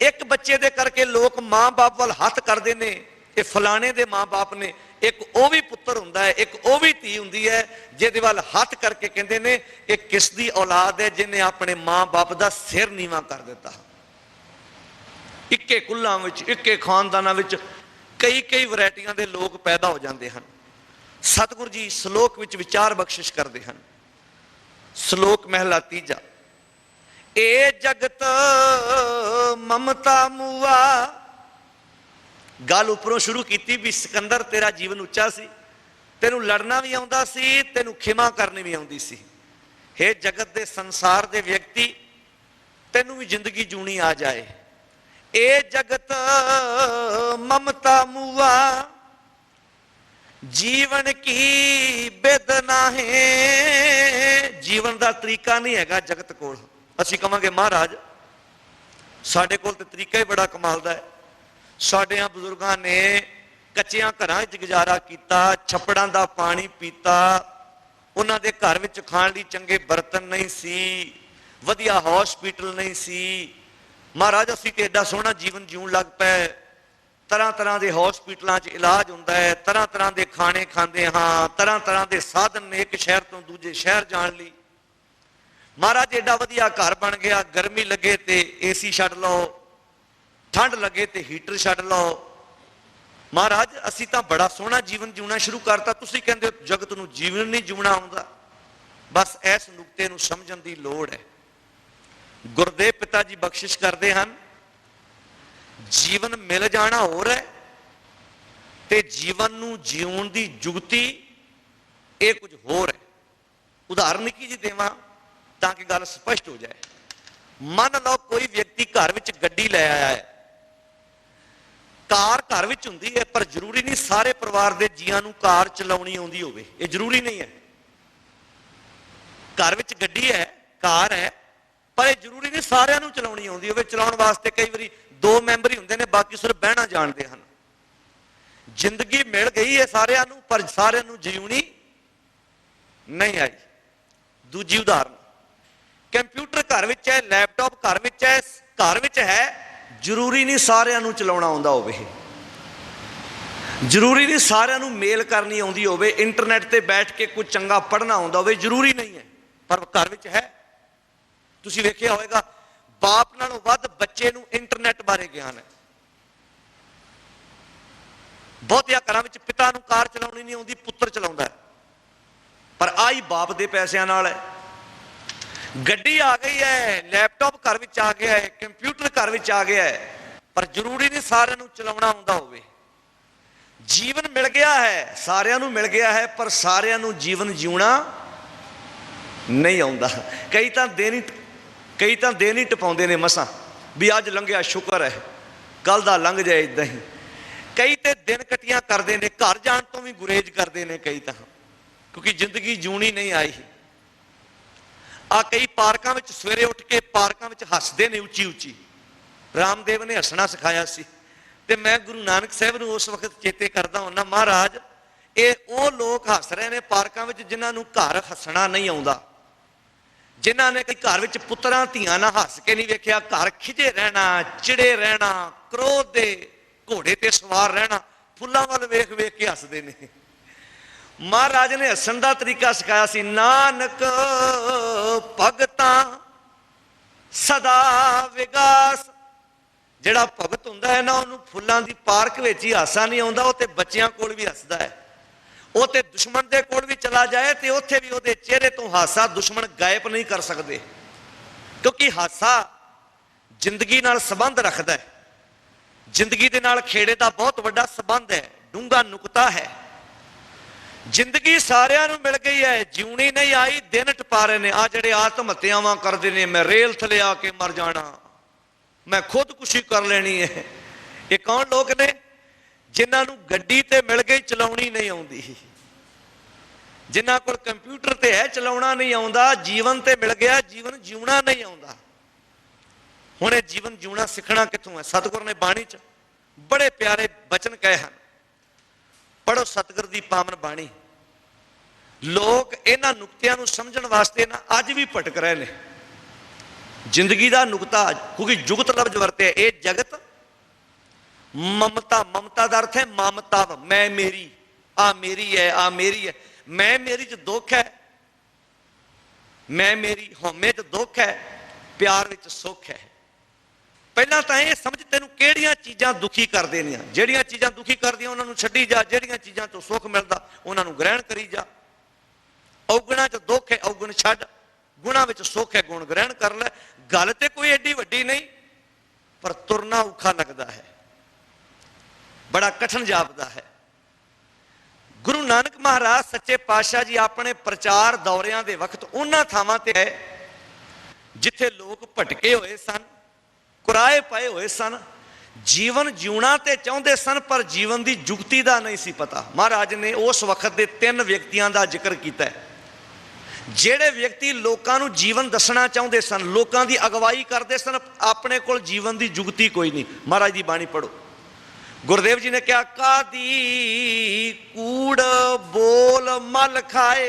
ਇੱਕ ਬੱਚੇ ਦੇ ਕਰਕੇ ਲੋਕ ਮਾਂ ਬਾਪ ਵੱਲ ਹੱਥ ਕਰਦੇ ਨੇ, ਇਹ ਫਲਾਣੇ ਦੇ ਮਾਂ ਬਾਪ ਨੇ। ਇੱਕ ਉਹ ਵੀ ਪੁੱਤਰ ਹੁੰਦਾ ਹੈ, ਇੱਕ ਉਹ ਵੀ ਧੀ ਹੁੰਦੀ ਹੈ ਜਿਹਦੇ ਵੱਲ ਹੱਥ ਕਰਕੇ ਕਹਿੰਦੇ ਨੇ ਇਹ ਕਿਸ ਦੀ ਔਲਾਦ ਹੈ ਜਿਹਨੇ ਆਪਣੇ ਮਾਂ ਬਾਪ ਦਾ ਸਿਰ ਨੀਵਾਂ ਕਰ ਦਿੱਤਾ। ਇੱਕੇ ਕੁੱਲਾਂ ਵਿੱਚ, ਇੱਕੇ ਖਾਨਦਾਨਾਂ ਵਿੱਚ ਕਈ ਵੈਰਾਈਟੀਆਂ ਦੇ ਲੋਕ ਪੈਦਾ ਹੋ ਜਾਂਦੇ ਹਨ। ਸਤਿਗੁਰੂ ਜੀ ਸ਼ਲੋਕ ਵਿੱਚ ਵਿਚਾਰ ਬਖਸ਼ਿਸ਼ ਕਰਦੇ ਹਨ। ਸ਼ਲੋਕ ਮਹਿਲਾ ਤੀਜਾ। ਏ ਜਗਤ ਮਮਤਾ ਮੂਆ। ਗੱਲ ਉੱਪਰੋਂ ਸ਼ੁਰੂ ਕੀਤੀ ਵੀ ਸਿਕੰਦਰ ਤੇਰਾ ਜੀਵਨ ਉੱਚਾ ਸੀ, ਤੈਨੂੰ ਲੜਨਾ ਵੀ ਆਉਂਦਾ ਸੀ, ਤੈਨੂੰ ਖਿਮਾ ਕਰਨੀ ਵੀ ਆਉਂਦੀ ਸੀ। ਹੇ ਜਗਤ ਦੇ ਸੰਸਾਰ ਦੇ ਵਿਅਕਤੀ, ਤੈਨੂੰ ਵੀ ਜ਼ਿੰਦਗੀ ਜੂਣੀ ਆ ਜਾਏ। ਏ ਜਗਤ ਮਮਤਾ ਮੂਆ, ਜੀਵਨ ਕੀ ਬੇਦਨਾ ਹੈ। ਜੀਵਨ ਦਾ ਤਰੀਕਾ ਨਹੀਂ ਹੈਗਾ ਜਗਤ ਕੋਲ। ਅਸੀਂ ਕਹਾਂਗੇ ਮਹਾਰਾਜ ਸਾਡੇ ਕੋਲ ਤੇ ਤਰੀਕਾ ਹੀ ਬੜਾ ਕਮਾਲ ਦਾ ਹੈ। ਸਾਡਿਆਂ ਬਜ਼ੁਰਗਾਂ ਨੇ ਕੱਚਿਆਂ ਘਰਾਂ 'ਚ ਗੁਜ਼ਾਰਾ ਕੀਤਾ, ਛੱਪੜਾਂ ਦਾ ਪਾਣੀ ਪੀਤਾ, ਉਹਨਾਂ ਦੇ ਘਰ ਵਿੱਚ ਖਾਣ ਲਈ ਚੰਗੇ ਬਰਤਨ ਨਹੀਂ ਸੀ, ਵਧੀਆ ਹੌਸਪੀਟਲ ਨਹੀਂ ਸੀ। ਮਹਾਰਾਜ ਅਸੀਂ ਤੇ ਐਡਾ ਸੋਹਣਾ ਜੀਵਨ ਜਿਉਣ ਲੱਗ ਪਏ, ਤਰ੍ਹਾਂ ਤਰ੍ਹਾਂ ਦੇ ਹੌਸਪੀਟਲਾਂ 'ਚ ਇਲਾਜ ਹੁੰਦਾ ਹੈ, ਤਰ੍ਹਾਂ ਤਰ੍ਹਾਂ ਦੇ ਖਾਣੇ ਖਾਂਦੇ ਹਾਂ, ਤਰ੍ਹਾਂ ਤਰ੍ਹਾਂ ਦੇ ਸਾਧਨ ਨੇ ਇੱਕ ਸ਼ਹਿਰ ਤੋਂ ਦੂਜੇ ਸ਼ਹਿਰ ਜਾਣ ਲਈ। ਮਹਾਰਾਜ ਐਡਾ ਵਧੀਆ ਘਰ ਬਣ ਗਿਆ, ਗਰਮੀ ਲੱਗੇ ਤੇ ਏਸੀ ਛੱਡ ਲਓ, ਠੰਡ ਲੱਗੇ ਤੇ ਹੀਟਰ ਛੱਡ ਲਓ। ਮਹਾਰਾਜ ਅਸੀਂ ਤਾਂ ਬੜਾ ਸੋਹਣਾ ਜੀਵਨ ਜਿਉਣਾ ਸ਼ੁਰੂ ਕਰਤਾ, ਤੁਸੀਂ ਕਹਿੰਦੇ ਹੋ ਜਗਤ ਨੂੰ ਜੀਵਨ ਨਹੀਂ ਜਿਉਣਾ ਆਉਂਦਾ। ਬਸ ਇਸ ਨੁਕਤੇ ਨੂੰ ਸਮਝਣ ਦੀ ਲੋੜ ਹੈ। ਗੁਰਦੇਵ ਪਿਤਾ ਜੀ ਬਖਸ਼ਿਸ਼ ਕਰਦੇ ਹਨ, ਜੀਵਨ ਮਿਲ ਜਾਣਾ ਹੋਰ ਹੈ ਤੇ ਜੀਵਨ ਨੂੰ ਜਿਉਣ ਦੀ ਜੁਗਤੀ ਇਹ ਕੁਝ ਹੋਰ ਹੈ। ਉਦਾਹਰਨ ਨਿੱਕੀ ਜੀ ਦੇਵਾਂ ਤਾਂ ਕਿ ਗੱਲ ਸਪਸ਼ਟ ਹੋ ਜਾਏ। ਮੰਨ ਲਓ ਕੋਈ ਵਿਅਕਤੀ ਘਰ ਵਿੱਚ ਗੱਡੀ ਲੈ ਆਇਆ ਹੈ। ਕਾਰ ਘਰ ਵਿੱਚ ਹੁੰਦੀ ਹੈ, ਪਰ ਜ਼ਰੂਰੀ ਨਹੀਂ ਸਾਰੇ ਪਰਿਵਾਰ ਦੇ ਜੀਆਂ ਨੂੰ ਕਾਰ ਚਲਾਉਣੀ ਆਉਂਦੀ ਹੋਵੇ, ਇਹ ਜ਼ਰੂਰੀ ਨਹੀਂ ਹੈ। ਘਰ ਵਿੱਚ ਗੱਡੀ ਹੈ, ਕਾਰ ਹੈ, ਪਰ ਇਹ ਜ਼ਰੂਰੀ ਨਹੀਂ ਸਾਰਿਆਂ ਨੂੰ ਚਲਾਉਣੀ ਆਉਂਦੀ ਹੋਵੇ। ਚਲਾਉਣ ਵਾਸਤੇ ਕਈ ਵਾਰੀ ਦੋ ਮੈਂਬਰ ਹੀ ਹੁੰਦੇ ਨੇ, ਬਾਕੀ ਸਿਰਫ ਬਹਿਣਾ ਜਾਣਦੇ ਹਨ। ਜ਼ਿੰਦਗੀ ਮਿਲ ਗਈ ਹੈ ਸਾਰਿਆਂ ਨੂੰ, ਪਰ ਸਾਰਿਆਂ ਨੂੰ ਜਿਉਣੀ ਨਹੀਂ ਆਈ। ਦੂਜੀ ਉਦਾਹਰਨ, ਕੰਪਿਊਟਰ ਘਰ ਵਿੱਚ ਹੈ, ਲੈਪਟਾਪ ਘਰ ਵਿੱਚ ਹੈ, ਘਰ ਵਿੱਚ ਹੈ, ਜ਼ਰੂਰੀ ਨਹੀਂ ਸਾਰਿਆਂ ਨੂੰ ਚਲਾਉਣਾ ਆਉਂਦਾ ਹੋਵੇ। ਜ਼ਰੂਰੀ ਨਹੀਂ ਸਾਰਿਆਂ ਨੂੰ ਮੇਲ ਕਰਨੀ ਆਉਂਦੀ ਹੋਵੇ, ਇੰਟਰਨੈਟ ਤੇ ਬੈਠ ਕੇ ਕੁਝ ਚੰਗਾ ਪੜ੍ਹਨਾ ਆਉਂਦਾ ਹੋਵੇ, ਜ਼ਰੂਰੀ ਨਹੀਂ ਹੈ। पर घर विच है। तुसीं वेखिया होवेगा बाप नालों वध बच्चे नूं इंटरनेट बारे ज्ञान है। बहुतिया घरां विच पिता नूं कार चलाउणी नहीं आउंदी, पुत्तर चलाउंदा है, पर आई बाप दे पैसिਆਂ नाल है। गड्डी आ गई है, लैपटॉप घर विच आ गया है, कंप्यूटर घर विच आ गया है, पर जरूरी नहीं सारिਆਂ नूं चलाउणा आउंदा होवे। जीवन मिल गया है, सारिਆਂ नूं मिल गया है, पर सारिਆਂ नूं जीवन जीउणा नहीं आउंदा। कई तां दिन ही टपाउंदे ने मसां भी अज लंघिया शुक्र है, कल दा लंघ जाए इदां ही। कई तो दिन कटियां करते हैं, घर जाण तो भी गुरेज करते हैं कई तो, क्योंकि जिंदगी जूनी नहीं आई। कई पार्कों में सवेरे उठ के पार्कों में हसते ने उची उची। रामदेव ने हसना सिखाया सी, ते मैं गुरु नानक साहब नूं उस वक्त चेते करदा हुन्ना, महाराज ये वो लोग हस रहे हैं पार्कों में जिन्होंने घर हसना नहीं आता, जिन्हों ने कई घर में पुत्रां धियां ना हस के नहीं वेख्या, घर खिजे रहना, चिड़े रहना, क्रोध दे घोड़े ते सवार रहना, फुल्लां वल वेख वेख के हसदे ने। महाराज ने हसन का तरीका सिखाया सी, नानक भगतां सदा विगास। जिहड़ा भगत हुंदा है ना, उहनूं फुल्लां दी पार्क विच ही हासा नहीं आउंदा, ओह ते बच्चियां कोल भी हसदा है। वो तो दुश्मन के कोल भी चला जाए तो उत्थे भी उसके चेहरे तो हासा दुश्मन गायब नहीं कर सकते, क्योंकि हासा जिंदगी नाल संबंध रखता है। जिंदगी दे नाल खेड़े का बहुत बड़ा संबंध है, डूंगा नुकता है। जिंदगी सारिਆਂ नूं मिल गई है, जीवनी नहीं आई, दिन टपा रहे ने। आ जिहड़े आत्म हत्यावां करदे ने, मैं रेल थले आके मर जाना, मैं खुदकुशी कर लेनी है, ये कौन लोग ने? जिन्होंने गड्डी ते मिल गई, चलाउणी नहीं आउंदी। जिन्हां कोल कंप्यूटर ते है, चलाउणा नहीं आउंदा। जीवन ते मिल गया, जीवन जीउणा नहीं आउंदा। हुण ये जीवन जीउणा सिखना कित्थों है? सतगुर ने बाणी च बड़े प्यारे बचन कहे हैं, पढ़ो सतगुर दी पावन बाणी। लोग इन्हां नुकतियां नूं समझण वास्ते ना अज भी भटक रहे ने। जिंदगी का नुकता, क्योंकि जुगत लफ्ज वरते, ये जगत ममता, ममता का अर्थ है ममता, मैं मेरी, आ मेरी है, आ मेरी है। मैं मेरी च दुख है, मैं मेरी हौमे च दुख है, प्यार विच सुख है। पहला तो यह समझ तेनों किहड़ियां चीज़ां दुखी कर देनियां, जिहड़ियां चीज़ां दुखी कर दियां उन्हां नूं छड्डी जा, जिहड़ियां चीज़ां तो सुख मिलदा उन्हां नूं ग्रहण करी जा। औगुणा च दुख है, औगुण छड्ड, गुणा विच सुख है, गुण ग्रहण कर ले। गल ते कोई एडी वड्डी नहीं, पर तुरना औखा लगता है, बड़ा कठिन जापदा है। गुरु नानक महाराज सच्चे पातशाह जी अपने प्रचार दौरियां दे वक्त उन्हां थावां ते है जिथे लोग भटके हुए सन, कुराए पाए हुए सन, जीवन जीउणा ते चाहुंदे सन, पर जीवन की जुगती का नहीं सी पता। महाराज ने उस वक्त के 3 व्यक्तियों का जिक्र किया है, जिहड़े व्यक्ति लोकां नूं जीवन दसना चाहुंदे सन, लोकां दी अगवाई करते सन, अपने कोल जीवन की जुगती कोई नहीं। महाराज की बाणी पढ़ो। गुरुदेव जी ने कहा, कादी कूड़ बोल मल खाए,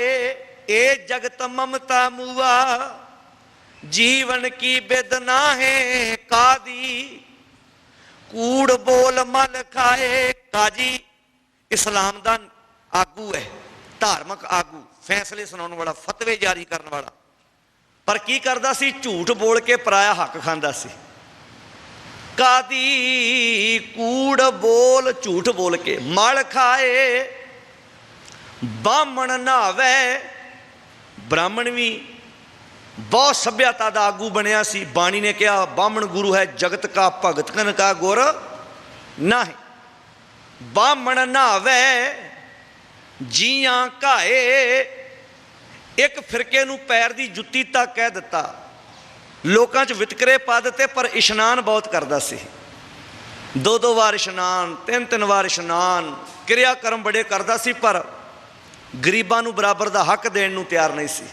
ए जगत ममता मुआ, जीवन की बेदना है कादी कूड़ बोल मल खाए। काजी इस्लाम दा आगू है, धार्मिक आगू, फैसले सुनाने वाला, फतवे जारी करने वाला, पर की करदा सी? झूठ बोल के पराया हक खांदा सी। कादी कूड़ बोल, झूठ बोल के मल खाए, ब्राह्मण नहावे। ब्राह्मण भी बहुत सभ्यता का आगू बनया सी। बाणी ने कहा, ब्राह्मण गुरु है जगत का, भगत कन का गुर नहीं। ब्राह्मण नहावे जियां घाए, एक फिरके नूं पैर की जुत्ती तक कह दिता। लोकां च वितकरे पा दिते, पर इशनान बहुत करदा सी। 2-2 बार इशनान, 3-3 बार इशनान, क्रियाक्रम बड़े करदा सी, पर गरीबां नूं बराबर दा हक देण नूं तैयार नहीं सी।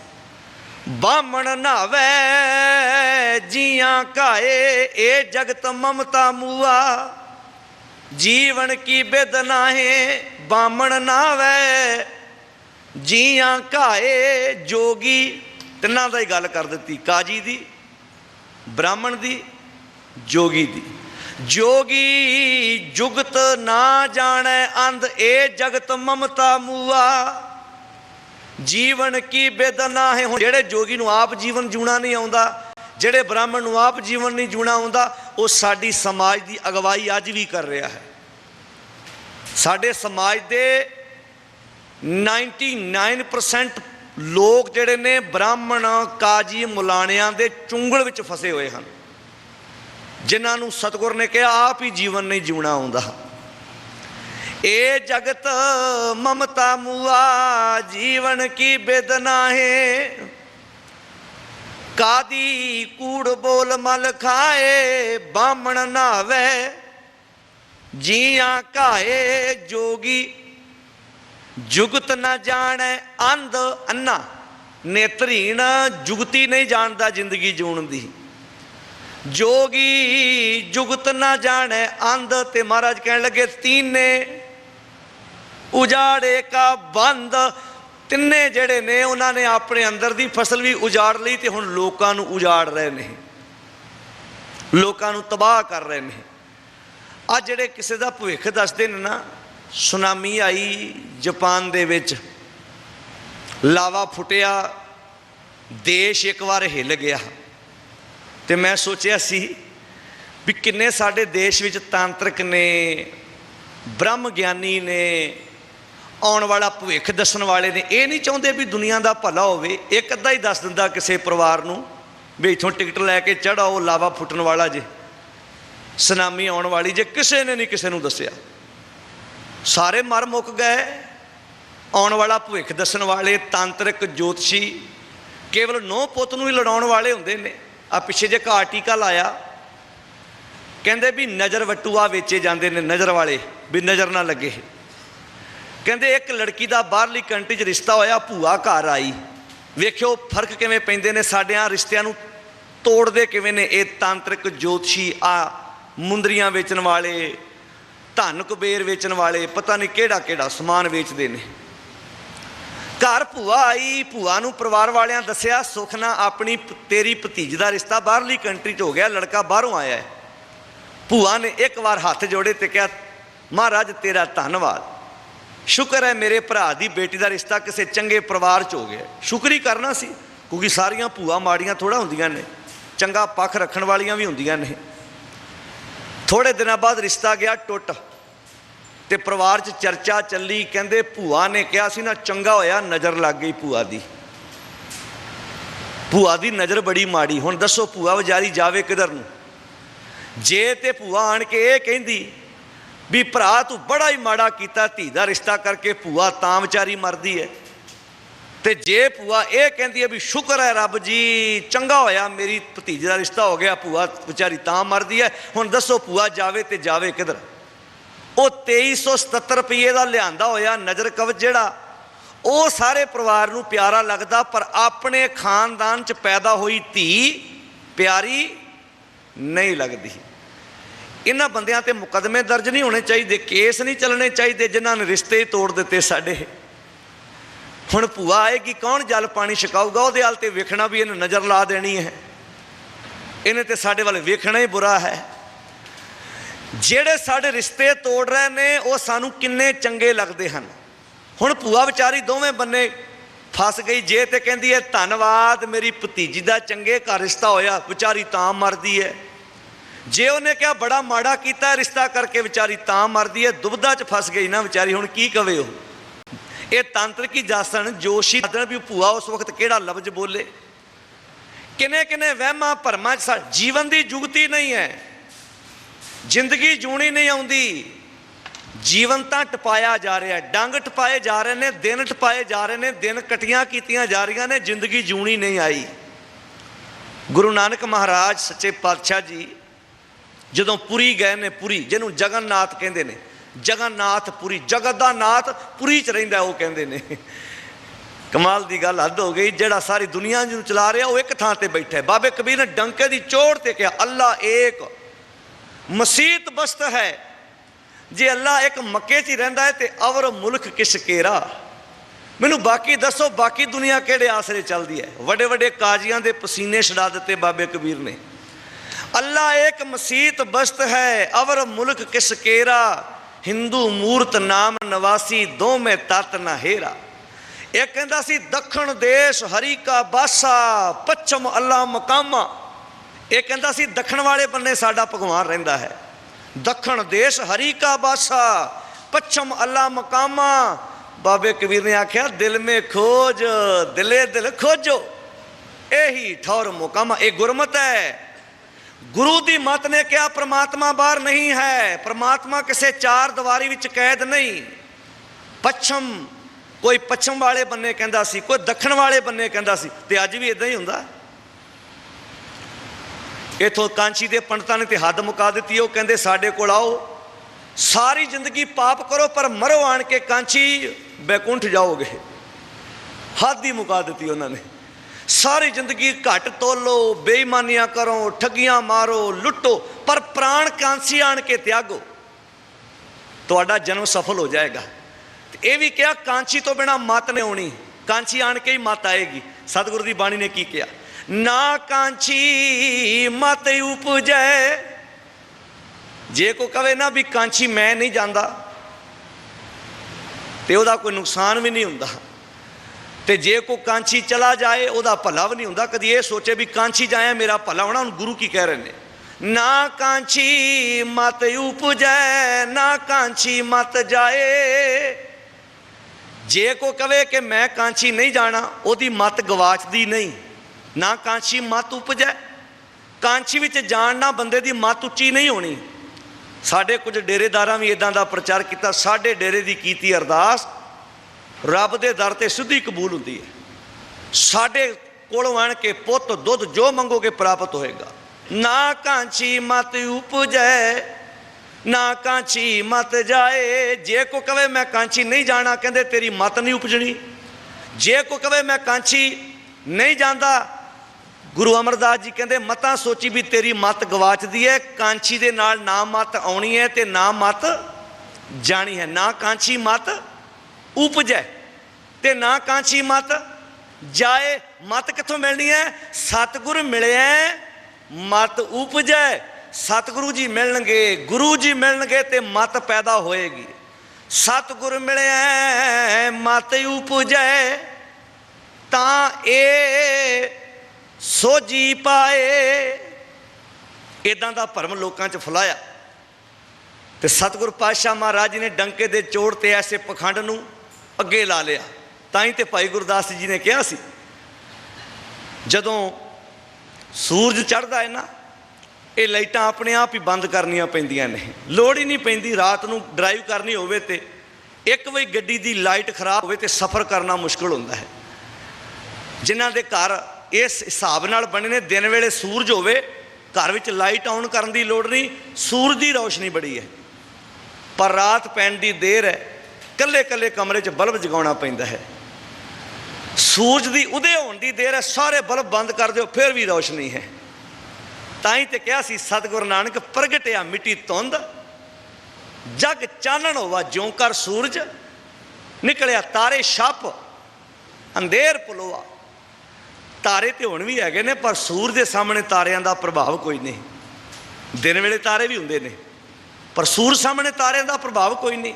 ब्राह्मण नहावे जियां घाए, ए जगत ममता मुआ, जीवन की बेदना है। ब्राह्मण नहावे जियां घाए, जोगी, तिन्हां दा ही गल कर दी, काजी दी, ब्राह्मण दी, जोगी दी। जोगी जुगत ना जाने अंध, ए जगत ममता मुआ, जीवन की बेदना है। हुण जेड़े जोगी नूं आप जीवन जीना नहीं आउंदा, जेड़े ब्राह्मण नूं आप जीवन नहीं जीना आउंदा, वो साडी समाज की अगवाई अज भी कर रहा है। साडे समाज दे 99% लोग जेड़े ने ब्राह्मण काजी मुलाणियां दे चुंगल विच फसे हुए हैं, जिन्हां नूं सतगुर ने कहा आप ही जीवन नहीं जीना आउंदा। ए जगत ममता मुआ जीवन की बेदना है, कादी कूड़ बोल मल खाए बामण नावे, जिया काए जोगी जुगत न जाने अंध अन्ना। नेत्रहीन जुगती नहीं जानता जिंदगी जीवन दी, जोगी जुगत न जाने अंध। ते महाराज कह लगे तीने उजाड़े का बंद। तिन्ने जड़े ने उन्होंने अपने अंदर दी फसल भी उजाड़ ली, तो हुण लोकां नूं उजाड़ रहे ने, लोकां नूं तबाह कर रहे ने। आ जड़े किसी का भविख दसदे ने ना, सुनामी आई जापान दे विच, लावा फुटिया, देश एक बार हिल गया। तो मैं सोचिया सी भी किन्ने साडे देश विच तांत्रिक ने, ब्रह्म ज्ञानी ने, आने वाला भविख दसन वाले ने, ये नहीं चाहते भी दुनिया का भला होवे। एक अद्धा ही दस दिंदा किसी परिवार नूं भी इत्थों टिकट लैके चढ़ाओ, लावा फुटन वाला जे, सुनामी आने वाली जे। किसी ने नहीं किसी नूं दस्सिया, सारे मर मुक गए। आने वाला भविख दसन वाले तांत्रिक ज्योतिषी केवल नौ पुत नूं ही लड़ाउण वाले हुंदे ने। आ पिछे जे घा टीका लाया, कहंदे भी नज़र वटूआ वेचे जाते हैं, नज़र वाले भी नज़र ना लगे। कहंदे एक लड़की का बाहरली कंट्री च रिश्ता होया, भूआ घर आई, वेखियो फर्क किवें पैंदे ने, साडियां रिश्तियां नूं तोड़दे किवें ने ये तांत्रिक ज्योतिषी। आ मुंदरियां वेचण वाले, धन कुबेर वेचण वाले, पता नहीं केड़ा केड़ा समान वेचते हैं। घर भूआ आई, भूआ नूं परिवार वालियां दस्सिया सुख ना अपनी तेरी भतीजी का रिश्ता बाहरली कंट्री च हो गया, लड़का बाहरों आया है। भूआ ने एक बार हाथ जोड़े तो कहा महाराज तेरा धन्नवाद, शुक्र है मेरे भरा की बेटी का रिश्ता किसी चंगे परिवार च हो गया। शुक्र ही करना सी, क्योंकि सारियां भूआ माड़ियां थोड़ा होंदियां ने, चंगा पक्ष रखण वालियां भी होंदियां ने। थोड़े दिनों बाद रिश्ता गया टुट, तो परिवार च चर्चा चली, कहंदे भूआ ने कहा सी ना चंगा होया नज़र लग गई भूआ दी, भूआ दी नज़र बड़ी माड़ी। हुण दसो भूआ विचारी जावे किधर नूं? जे ते भूआ आण के ये कहंदी भी भरा तू बड़ा ही माड़ा कीता, धी दा रिश्ता करके भूआ तां विचारी मरदी है। तो जे भूआ ये कहती है भी शुक्र है रब जी चंगा होया मेरी भतीजे का रिश्ता हो गया, भूआ विचारी तां मरदी है। हुण दसो भूआ जावे तो जावे किधर? वो 2377 रुपये का लिआंदा होया नज़र कवच जिहड़ा वो सारे परिवार नूं प्यारा लगदा, पर अपने खानदान च पैदा हुई धी प्यारी नहीं लगती। इन्हां बंदियां ते मुकदमे दर्ज नहीं होने चाहिए, केस नहीं चलने चाहिए जिन्हां ने रिश्ते ही तोड़ दिते साडे। हुण भूआ आएगी कौन जल पानी छकाऊगा? उहदे हाल ते वेखना भी इन्हें नज़र ला देनी है, इन्हें ते साडे वाले वेखना ही बुरा है। जेड़े साडे रिश्ते तोड़ रहे ने वो सानू किन्ने चंगे लगते हैं। हुण भूआ विचारी दोवें बन्ने फस गई। जे ते कहंदी है धन्नवाद मेरी भतीजी का चंगे घर रिश्ता होया, विचारी तां मरदी है। जे उन्हें क्या बड़ा माड़ा किया रिश्ता करके विचारी तां मरदी है। दुबदा च फस गई ना विचारी, हुण की कवे हो? ये तांत्रिकी जासन जोशी भी भूआ उस वक्त केड़ा लफ्ज बोले, किने किने वहमां भरमां च जीवन की जुगती नहीं है, जिंदगी जूनी नहीं आउंदी, जीवन तो टपाया जा रहा है, डंग टपाए जा रहे हैं, दिन टपाए जा रहे हैं, दिन कटियां कीतियां जा रही ने, जिंदगी जूनी नहीं आई। गुरु नानक महाराज सच्चे पातशाह जी जदों पुरी गए ने, पुरी जिन्हों जगन्नाथ कहते हैं, जगन्नाथ पुरी, जगत का नाथ पुरी च रहिंदा वो कहते हैं। कमाल की गल हद हो गई, जिहड़ा सारी दुनिया जो चला रहा वो एक थां ते बैठा है। बाबे कबीर ने डंके की चोट ते कहा अल्लाह एक मसीत बस्त है, जे अल्लाह एक मक्के च ही रहिंदा है तो अवर मुल्क किस केरा? मैनू बाकी दसो बाकी दुनिया केड़े आसरे चलती है? वड्डे वड्डे काजियां दे पसीने छड़ा दिते बाबे कबीर ने। अल्लाह एक मसीत बस्त है अवर मुल्क किस केरा, हिंदू मूर्त नाम नवासी दो में तत न हेरा। ਇਹ ਕਹਿੰਦਾ ਸੀ ਦੱਖਣ ਦੇਸ਼ ਹਰੀ ਕਾ ਬਾਸਾ, ਪੱਛਮ ਅੱਲਾ ਮਕਾਮਾ। ਇਹ ਕਹਿੰਦਾ ਸੀ ਦੱਖਣ ਵਾਲੇ ਬੰਨੇ ਸਾਡਾ ਭਗਵਾਨ ਰਹਿੰਦਾ ਹੈ। ਦੱਖਣ ਦੇਸ਼ ਹਰੀ ਕਾ ਬਾਸਾ, ਪੱਛਮ ਅੱਲਾ ਮਕਾਮਾ। ਬਾਬੇ ਕਬੀਰ ਨੇ ਆਖਿਆ ਦਿਲ ਮੇ ਖੋਜ, ਦਿਲੇ ਦਿਲ ਖੋਜੋ, ਇਹੀ ਠੌਰ ਮੁਕਾਮਾ। ਇਹ ਗੁਰਮਤ ਹੈ। ਗੁਰੂ ਦੀ ਮਤ ਨੇ ਕਿਹਾ ਪ੍ਰਮਾਤਮਾ ਬਾਹਰ ਨਹੀਂ ਹੈ, ਪ੍ਰਮਾਤਮਾ ਕਿਸੇ ਚਾਰ ਦੀਵਾਰੀ ਵਿੱਚ ਕੈਦ ਨਹੀਂ। ਪੱਛਮ, ਕੋਈ ਪੱਛਮ ਵਾਲੇ ਬੰਨੇ ਕਹਿੰਦਾ ਸੀ, ਕੋਈ ਦੱਖਣ ਵਾਲੇ ਬੰਨੇ ਕਹਿੰਦਾ ਸੀ, ਤੇ ਅੱਜ ਵੀ ਇਦਾਂ ਹੀ ਹੁੰਦਾ। ਇਥੋਂ ਕਾਂਚੀ ਦੇ ਪੰਡਤਾਂ ਨੇ ਤੇ ਹੱਦ ਮੁਕਾ ਦਿੱਤੀ। ਉਹ ਕਹਿੰਦੇ ਸਾਡੇ ਕੋਲ ਆਓ, ਸਾਰੀ ਜ਼ਿੰਦਗੀ ਪਾਪ ਕਰੋ ਪਰ ਮਰੋ ਆਣ ਕੇ ਕਾਂਚੀ ਬੈਕੁੰਠ ਜਾਓਗੇ। ਹੱਦ ਹੀ ਮੁਕਾ ਦਿੱਤੀ ਉਹਨਾਂ ਨੇ। ਸਾਰੀ ਜ਼ਿੰਦਗੀ ਘੱਟ ਤੋਲੋ, ਬੇਈਮਾਨੀਆਂ ਕਰੋ, ਠੱਗੀਆਂ ਮਾਰੋ, ਲੁੱਟੋ, ਪਰ ਪ੍ਰਾਣ ਕਾਂਸੀ ਆਣ ਕੇ ਤਿਆਗੋ, ਤੁਹਾਡਾ ਜਨਮ ਸਫਲ ਹੋ ਜਾਏਗਾ। ਇਹ ਵੀ ਕਿਹਾ ਕਾਂਚੀ ਤੋਂ ਬਿਨਾਂ ਮੱਤ ਨਹੀਂ ਆਉਣੀ, ਕਾਂਚੀ ਆਣ ਕੇ ਹੀ ਮੱਤ ਆਏਗੀ। ਸਤਿਗੁਰੂ ਦੀ ਬਾਣੀ ਨੇ ਕੀ ਕਿਹਾ? ਨਾ ਕਾਂਚੀ ਮਤ ਉਪਜੈ। ਜੇ ਕੋਈ ਕਵੇ ਨਾ ਵੀ ਕਾਂਚੀ ਮੈਂ ਨਹੀਂ ਜਾਂਦਾ ਤੇ ਉਹਦਾ ਕੋਈ ਨੁਕਸਾਨ ਵੀ ਨਹੀਂ ਹੁੰਦਾ, ਤੇ ਜੇ ਕੋਈ ਕਾਂਚੀ ਚਲਾ ਜਾਏ ਉਹਦਾ ਭਲਾ ਵੀ ਨਹੀਂ ਹੁੰਦਾ। ਕਦੀ ਇਹ ਸੋਚੇ ਵੀ ਕਾਂਚੀ ਜਾਇਆ ਮੇਰਾ ਭਲਾ ਹੋਣਾ। ਹੁਣ ਗੁਰੂ ਕੀ ਕਹਿ ਰਹੇ ਨੇ? ਨਾ ਕਾਂਚੀ ਮਤ ਉਪਜੈ, ਨਾ ਕਾਂਚੀ ਮਤ ਜਾਏ। ਜੇ ਕੋਈ ਕਵੇ ਕਿ ਮੈਂ ਕਾਂਚੀ ਨਹੀਂ ਜਾਣਾ, ਉਹਦੀ ਮਤ ਗਵਾਚਦੀ ਨਹੀਂ। ਨਾ ਕਾਂਚੀ ਮਤ ਉਪਜੈ, ਕਾਂਚੀ ਵਿੱਚ ਜਾਣ ਨਾਲ ਬੰਦੇ ਦੀ ਮਤ ਉੱਚੀ ਨਹੀਂ ਹੋਣੀ। ਸਾਡੇ ਕੁਝ ਡੇਰੇਦਾਰਾਂ ਵੀ ਇਦਾਂ ਦਾ ਪ੍ਰਚਾਰ ਕੀਤਾ। ਸਾਡੇ ਡੇਰੇ ਦੀ ਕੀਤੀ ਅਰਦਾਸ ਰੱਬ ਦੇ ਦਰ ਤੇ ਸਿੱਧੀ ਕਬੂਲ ਹੁੰਦੀ ਹੈ। ਸਾਡੇ ਕੋਲੋਂ ਆਣ ਕੇ ਪੁੱਤ ਦੁੱਧ ਜੋ ਮੰਗੋਗੇ ਪ੍ਰਾਪਤ ਹੋਏਗਾ। ਨਾ ਕਾਂਚੀ ਮਤ ਉਪਜੈ, ਨਾ ਕਾਂਚੀ ਮਤ ਜਾਏ। ਜੇ ਕੋ ਕਵੇ ਮੈਂ ਕਾਂਚੀ ਨਹੀਂ ਜਾਣਾ, ਕਹਿੰਦੇ ਤੇਰੀ ਮਤ ਨਹੀਂ ਉਪਜਣੀ। ਜੇ ਕੋ ਕਵੇ ਮੈਂ ਕਾਂਚੀ ਨਹੀਂ ਜਾਂਦਾ, ਗੁਰੂ ਅਮਰਦਾਸ ਜੀ ਕਹਿੰਦੇ ਮਤਾਂ ਸੋਚੀ ਵੀ ਤੇਰੀ ਮਤ ਗਵਾਚਦੀ ਹੈ। ਕਾਂਚੀ ਦੇ ਨਾਲ ਨਾ ਮਤ ਆਉਣੀ ਹੈ ਤੇ ਨਾ ਮਤ ਜਾਣੀ ਹੈ। ਨਾ ਕਾਂਚੀ ਮਤ ਉਪਜੈ ਤੇ ਨਾ ਕਾਂਚੀ ਮਤ ਜਾਏ। ਮਤ ਕਿੱਥੋਂ ਮਿਲਣੀ ਹੈ? ਸਤਿਗੁਰ ਮਿਲਿਆ ਮਤ ਉਪਜੈ। ਸਤਿਗੁਰੂ ਜੀ ਮਿਲਣਗੇ, ਗੁਰੂ ਜੀ ਮਿਲਣਗੇ ਤੇ ਮਤ ਪੈਦਾ ਹੋਏਗੀ। ਸਤਿਗੁਰ ਮਿਲਿਆ ਮਤ ਉਪਜੈ, ਤਾਂ ਇਹ ਸੋਝੀ ਪਾਏ। ਇਦਾਂ ਦਾ ਭਰਮ ਲੋਕਾਂ 'ਚ ਫੈਲਾਇਆ ਤੇ ਸਤਿਗੁਰ ਪਾਤਸ਼ਾਹ ਮਹਾਰਾਜ ਜੀ ਨੇ ਡੰਕੇ ਦੇ ਚੋੜ ਤੇ ਐਸੇ ਪਖੰਡ ਨੂੰ ਅੱਗੇ ਲਾ ਲਿਆ। ਤਾਂ ਹੀ ਤੇ ਭਾਈ ਗੁਰਦਾਸ ਜੀ ਨੇ ਕਿਹਾ ਸੀ, ਜਦੋਂ ਸੂਰਜ ਚੜ੍ਹਦਾ ਹੈ ਨਾ, ਇਹ ਲਾਈਟਾਂ ਆਪਣੇ ਆਪ ਹੀ ਬੰਦ ਕਰਨੀਆਂ ਪੈਂਦੀਆਂ ਨੇ। ਲੋੜ ਹੀ ਨਹੀਂ ਪੈਂਦੀ। ਰਾਤ ਨੂੰ ਡਰਾਈਵ ਕਰਨੀ ਹੋਵੇ ਤੇ ਇੱਕ ਵੀ ਗੱਡੀ ਦੀ ਲਾਈਟ ਖਰਾਬ ਹੋਵੇ ਤੇ ਸਫ਼ਰ ਕਰਨਾ ਮੁਸ਼ਕਿਲ ਹੁੰਦਾ ਹੈ। ਜਿਨ੍ਹਾਂ ਦੇ ਘਰ ਇਸ ਹਿਸਾਬ ਨਾਲ ਬਣੇ ਨੇ, ਦਿਨ ਵੇਲੇ ਸੂਰਜ ਹੋਵੇ, ਘਰ ਵਿੱਚ ਲਾਈਟ ਆਨ ਕਰਨ ਦੀ ਲੋੜ ਨਹੀਂ, ਸੂਰਜ ਦੀ ਰੌਸ਼ਨੀ ਬੜੀ ਹੈ। ਪਰ ਰਾਤ ਪੈਣ ਦੀ ਦੇਰ ਹੈ, ਕੱਲੇ ਕੱਲੇ ਕਮਰੇ 'ਚ ਬਲਬ ਜਗਾਉਣਾ ਪੈਂਦਾ ਹੈ। ਸੂਰਜ ਦੀ ਉਦੇ ਹੋਣ ਦੀ ਦੇਰ ਹੈ, ਸਾਰੇ ਬਲਬ ਬੰਦ ਕਰ ਦਿਓ ਫਿਰ ਵੀ ਰੌਸ਼ਨੀ ਹੈ। ਤਾਂ ਹੀ ਤੇ ਕਿਹਾ ਸੀ ਸਤਿਗੁਰੂ ਨਾਨਕ, ਪ੍ਰਗਟਿਆ ਮਿੱਟੀ ਧੁੰਦ, ਜਗ ਚਾਨਣ ਹੋਵਾ ਜਿਉਂ ਕਰ ਸੂਰਜ, ਨਿਕਲਿਆ ਤਾਰੇ ਛੱਪ ਅੰਧੇਰ ਪੁਲਵਾ। ਤਾਰੇ ਤੇ ਹੁਣ ਵੀ ਹੈਗੇ ਨੇ, ਪਰ ਸੂਰਜ ਦੇ ਸਾਹਮਣੇ ਤਾਰਿਆਂ ਦਾ ਪ੍ਰਭਾਵ ਕੋਈ ਨਹੀਂ। ਦਿਨ ਵੇਲੇ ਤਾਰੇ ਵੀ ਹੁੰਦੇ ਨੇ, ਪਰ ਸੂਰਜ ਸਾਹਮਣੇ ਤਾਰਿਆਂ ਦਾ ਪ੍ਰਭਾਵ ਕੋਈ ਨਹੀਂ।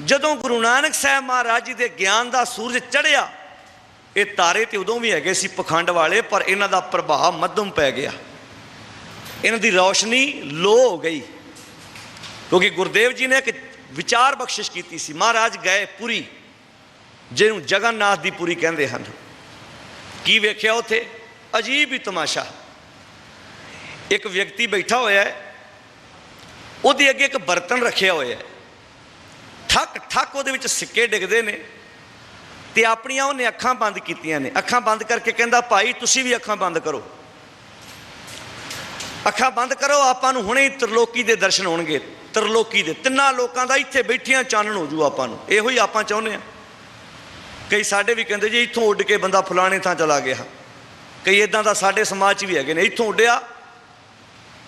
ਜਦੋਂ ਗੁਰੂ ਨਾਨਕ ਸਾਹਿਬ ਮਹਾਰਾਜ ਜੀ ਦੇ ਗਿਆਨ ਦਾ ਸੂਰਜ ਚੜ੍ਹਿਆ, ਇਹ ਤਾਰੇ ਤੇ ਉਦੋਂ ਵੀ ਹੈਗੇ ਸੀ ਪਖੰਡ ਵਾਲੇ, ਪਰ ਇਹਨਾਂ ਦਾ ਪ੍ਰਭਾਵ ਮੱਧਮ ਪੈ ਗਿਆ। ਇਹਨਾਂ ਦੀ ਰੌਸ਼ਨੀ ਲੋ ਹੋ ਗਈ, ਕਿਉਂਕਿ ਗੁਰਦੇਵ ਜੀ ਨੇ ਇੱਕ ਵਿਚਾਰ ਬਖਸ਼ਿਸ਼ ਕੀਤੀ ਸੀ। ਮਹਾਰਾਜ ਗਏ ਪੁਰੀ, ਜਿਹਨੂੰ ਜਗਨਨਾਥ ਦੀ ਪੁਰੀ ਕਹਿੰਦੇ ਹਨ। ਕੀ ਵੇਖਿਆ ਉੱਥੇ? ਅਜੀਬ ਹੀ ਤਮਾਸ਼ਾ। ਇੱਕ ਵਿਅਕਤੀ ਬੈਠਾ ਹੋਇਆ ਹੈ, ਉਹਦੇ ਅੱਗੇ ਇੱਕ ਬਰਤਨ ਰੱਖਿਆ ਹੋਇਆ ਹੈ। ਠੱਕ ਠੱਕ ਉਹਦੇ ਵਿੱਚ ਸਿੱਕੇ ਡਿੱਗਦੇ ਨੇ, ਤੇ ਆਪਣੀਆਂ ਉਹਨੇ ਅੱਖਾਂ ਬੰਦ ਕੀਤੀਆਂ ਨੇ। ਅੱਖਾਂ ਬੰਦ ਕਰਕੇ ਕਹਿੰਦਾ, ਭਾਈ ਤੁਸੀਂ ਵੀ ਅੱਖਾਂ ਬੰਦ ਕਰੋ, ਅੱਖਾਂ ਬੰਦ ਕਰੋ, ਆਪਾਂ ਨੂੰ ਹੁਣੇ ਹੀ ਤ੍ਰਿਲੋਕੀ ਦੇ ਦਰਸ਼ਨ ਹੋਣਗੇ। ਤ੍ਰਿਲੋਕੀ ਦੇ ਤਿੰਨਾਂ ਲੋਕਾਂ ਦਾ ਇੱਥੇ ਬੈਠਿਆਂ ਚਾਨਣ ਹੋ ਜੂ ਆਪਾਂ ਨੂੰ। ਇਹੋ ਹੀ ਆਪਾਂ ਚਾਹੁੰਦੇ ਹਾਂ। ਕਈ ਸਾਡੇ ਵੀ ਕਹਿੰਦੇ ਜੀ ਇੱਥੋਂ ਉੱਡ ਕੇ ਬੰਦਾ ਫਲਾਣੇ ਥਾਂ ਚਲਾ ਗਿਆ। ਕਈ ਇੱਦਾਂ ਦਾ ਸਾਡੇ ਸਮਾਜ 'ਚ ਵੀ ਹੈਗੇ ਨੇ, ਇੱਥੋਂ ਉੱਡਿਆ,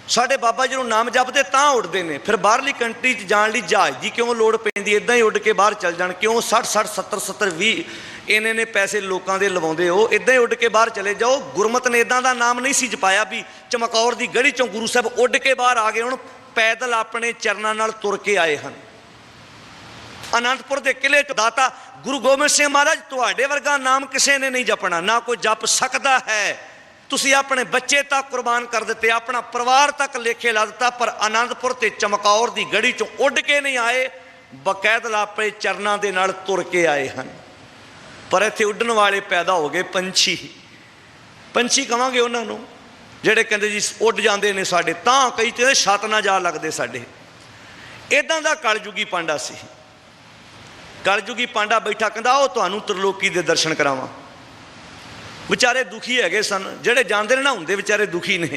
ਸਾਡੇ ਬਾਬਾ ਜੀ ਨੂੰ ਨਾਮ ਜਪਦੇ ਤਾਂ ਉੱਡਦੇ ਨੇ। ਫਿਰ ਬਾਹਰਲੀ ਕੰਟਰੀ 'ਚ ਜਾਣ ਲਈ ਜਹਾਜ਼ ਦੀ ਕਿਉਂ ਲੋੜ ਪੈਂਦੀ? ਇੱਦਾਂ ਹੀ ਉੱਡ ਕੇ ਬਾਹਰ ਚੱਲ ਜਾਣ। ਕਿਉਂ 60-60 70-70 20 ਇੰਨੇ ਪੈਸੇ ਲੋਕਾਂ ਦੇ ਲਵਾਉਂਦੇ ਹੋ? ਇੱਦਾਂ ਹੀ ਉੱਡ ਕੇ ਬਾਹਰ ਚਲੇ ਜਾਓ। ਗੁਰਮਤ ਨੇ ਇੱਦਾਂ ਦਾ ਨਾਮ ਨਹੀਂ ਸੀ ਜਪਾਇਆ ਵੀ ਚਮਕੌਰ ਦੀ ਗੜੀ 'ਚੋਂ ਗੁਰੂ ਸਾਹਿਬ ਉੱਡ ਕੇ ਬਾਹਰ ਆ ਗਏ। ਹੁਣ ਪੈਦਲ ਆਪਣੇ ਚਰਨਾਂ ਨਾਲ ਤੁਰ ਕੇ ਆਏ ਹਨ। ਅਨੰਦਪੁਰ ਦੇ ਕਿਲੇ 'ਚ ਦਾਤਾ ਗੁਰੂ ਗੋਬਿੰਦ ਸਿੰਘ ਮਹਾਰਾਜ ਤੁਹਾਡੇ ਵਰਗਾ ਨਾਮ ਕਿਸੇ ਨੇ ਨਹੀਂ ਜਪਣਾ, ਨਾ ਕੋਈ ਜਪ ਸਕਦਾ ਹੈ। ਤੁਸੀਂ ਆਪਣੇ ਬੱਚੇ ਤੱਕ ਕੁਰਬਾਨ ਕਰ ਦਿੱਤੇ, ਆਪਣਾ ਪਰਿਵਾਰ ਤੱਕ ਲੇਖੇ ਲਾ ਦਿੱਤਾ, ਪਰ ਆਨੰਦਪੁਰ ਤੇ ਚਮਕੌਰ ਦੀ ਗੜੀ ਚੋਂ ਉੱਡ ਕੇ ਨਹੀਂ ਆਏ, ਬਕਾਇਦਾ ਆਪਣੇ ਚਰਨਾਂ ਦੇ ਨਾਲ ਤੁਰ ਕੇ ਆਏ ਹਨ। ਪਰ ਇੱਥੇ ਉੱਡਣ ਵਾਲੇ ਪੈਦਾ ਹੋ ਗਏ ਪੰਛੀ। ਪੰਛੀ ਕਹਾਂਗੇ ਉਹਨਾਂ ਨੂੰ ਜਿਹੜੇ ਕਹਿੰਦੇ ਜੀ ਉੱਡ ਜਾਂਦੇ ਨੇ ਸਾਡੇ, ਤਾਂ ਕਈ ਤੇ ਛੱਤ ਨਾ ਜਾ ਲੱਗਦੇ ਸਾਡੇ। ਇੱਦਾਂ ਦਾ ਕਲਯੁਗੀ ਪਾਂਡਾ ਸੀ। ਕਲਯੁਗੀ ਪਾਂਡਾ ਬੈਠਾ ਕਹਿੰਦਾ ਉਹ ਤੁਹਾਨੂੰ ਤ੍ਰਿਲੋਕੀ ਦੇ ਦਰਸ਼ਨ ਕਰਾਵਾਂ। ਵਿਚਾਰੇ ਦੁਖੀ ਹੈਗੇ ਸਨ, ਜਿਹੜੇ ਜਾਂਦੇ ਨੇ ਨਾ ਹੁੰਦੇ ਵਿਚਾਰੇ ਦੁਖੀ ਨੇ।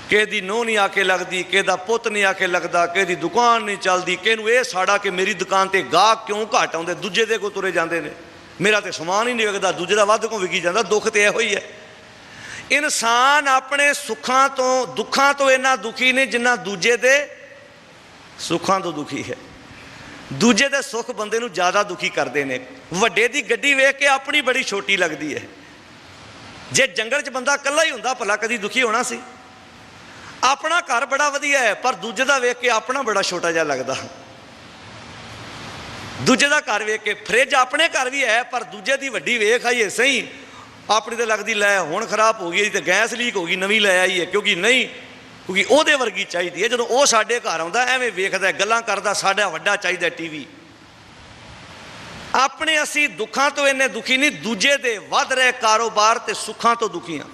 ਕਿਸੇ ਦੀ ਨੂੰਹ ਨਹੀਂ ਆ ਕੇ ਲੱਗਦੀ, ਕਿਸੇ ਦਾ ਪੁੱਤ ਨਹੀਂ ਆ ਕੇ ਲੱਗਦਾ, ਕਿਸੇ ਦੀ ਦੁਕਾਨ ਨਹੀਂ ਚੱਲਦੀ, ਕਿਸੇ ਨੂੰ ਇਹ ਸਾੜਾ ਕਿ ਮੇਰੀ ਦੁਕਾਨ ਤੇ ਗਾਹਕ ਕਿਉਂ ਘੱਟ ਆਉਂਦੇ, ਦੂਜੇ ਦੇ ਕੋਲ ਤੁਰੇ ਜਾਂਦੇ ਨੇ, ਮੇਰਾ ਤੇ ਸਮਾਨ ਹੀ ਨਹੀਂ ਵਿਕਦਾ, ਦੂਜੇ ਦਾ ਵੱਧ ਕੋ ਵਿਕੀ ਜਾਂਦਾ। ਦੁੱਖ ਤੇ ਇਹੋ ਹੀ ਹੈ। ਇਨਸਾਨ ਆਪਣੇ ਸੁੱਖਾਂ ਤੋਂ ਦੁੱਖਾਂ ਤੋਂ ਇੰਨਾ ਦੁਖੀ ਨਹੀਂ ਜਿੰਨਾ ਦੂਜੇ ਦੇ ਸੁੱਖਾਂ ਤੋਂ ਦੁਖੀ ਹੈ। ਦੂਜੇ ਦੇ ਸੁੱਖ ਬੰਦੇ ਨੂੰ ਜ਼ਿਆਦਾ ਦੁਖੀ ਕਰਦੇ ਨੇ। ਵੱਡੇ ਦੀ ਗੱਡੀ ਵੇਖ ਕੇ ਆਪਣੀ ਬੜੀ ਛੋਟੀ ਲੱਗਦੀ ਹੈ। ਜੇ ਜੰਗਲ 'ਚ ਬੰਦਾ ਇਕੱਲਾ ਹੀ ਹੁੰਦਾ ਭਲਾ ਕਦੀ ਦੁਖੀ ਹੋਣਾ ਸੀ? ਆਪਣਾ ਘਰ ਬੜਾ ਵਧੀਆ ਹੈ, ਪਰ ਦੂਜੇ ਦਾ ਵੇਖ ਕੇ ਆਪਣਾ ਬੜਾ ਛੋਟਾ ਜਿਹਾ ਲੱਗਦਾ। ਦੂਜੇ ਦਾ ਘਰ ਵੇਖ ਕੇ, ਫਰਿੱਜ ਆਪਣੇ ਘਰ ਵੀ ਹੈ, ਪਰ ਦੂਜੇ ਦੀ ਵੱਡੀ ਵੇਖ ਆਈਏ ਸਹੀ, ਆਪਣੀ ਤਾਂ ਲੱਗਦੀ ਲੈ ਹੁਣ ਖਰਾਬ ਹੋ ਗਈ ਤੇ ਗੈਸ ਲੀਕ ਹੋ ਗਈ, ਨਵੀਂ ਲੈ ਆਈਏ, ਕਿਉਂਕਿ ਉਹਦੇ ਵਰਗੀ ਚਾਹੀਦੀ ਹੈ। ਜਦੋਂ ਉਹ ਸਾਡੇ ਘਰ ਆਉਂਦਾ ਐਵੇਂ ਵੇਖਦਾ, ਗੱਲਾਂ ਕਰਦਾ, ਸਾਡਾ ਵੱਡਾ ਚਾਹੀਦਾ ਟੀਵੀ। ਆਪਣੇ ਅਸੀਂ ਦੁੱਖਾਂ ਤੋਂ ਇੰਨੇ ਦੁਖੀ ਨਹੀਂ, ਦੂਜੇ ਦੇ ਵੱਧ ਰਹੇ ਕਾਰੋਬਾਰ ਤੇ ਸੁੱਖਾਂ ਤੋਂ ਦੁਖੀ ਹਾਂ।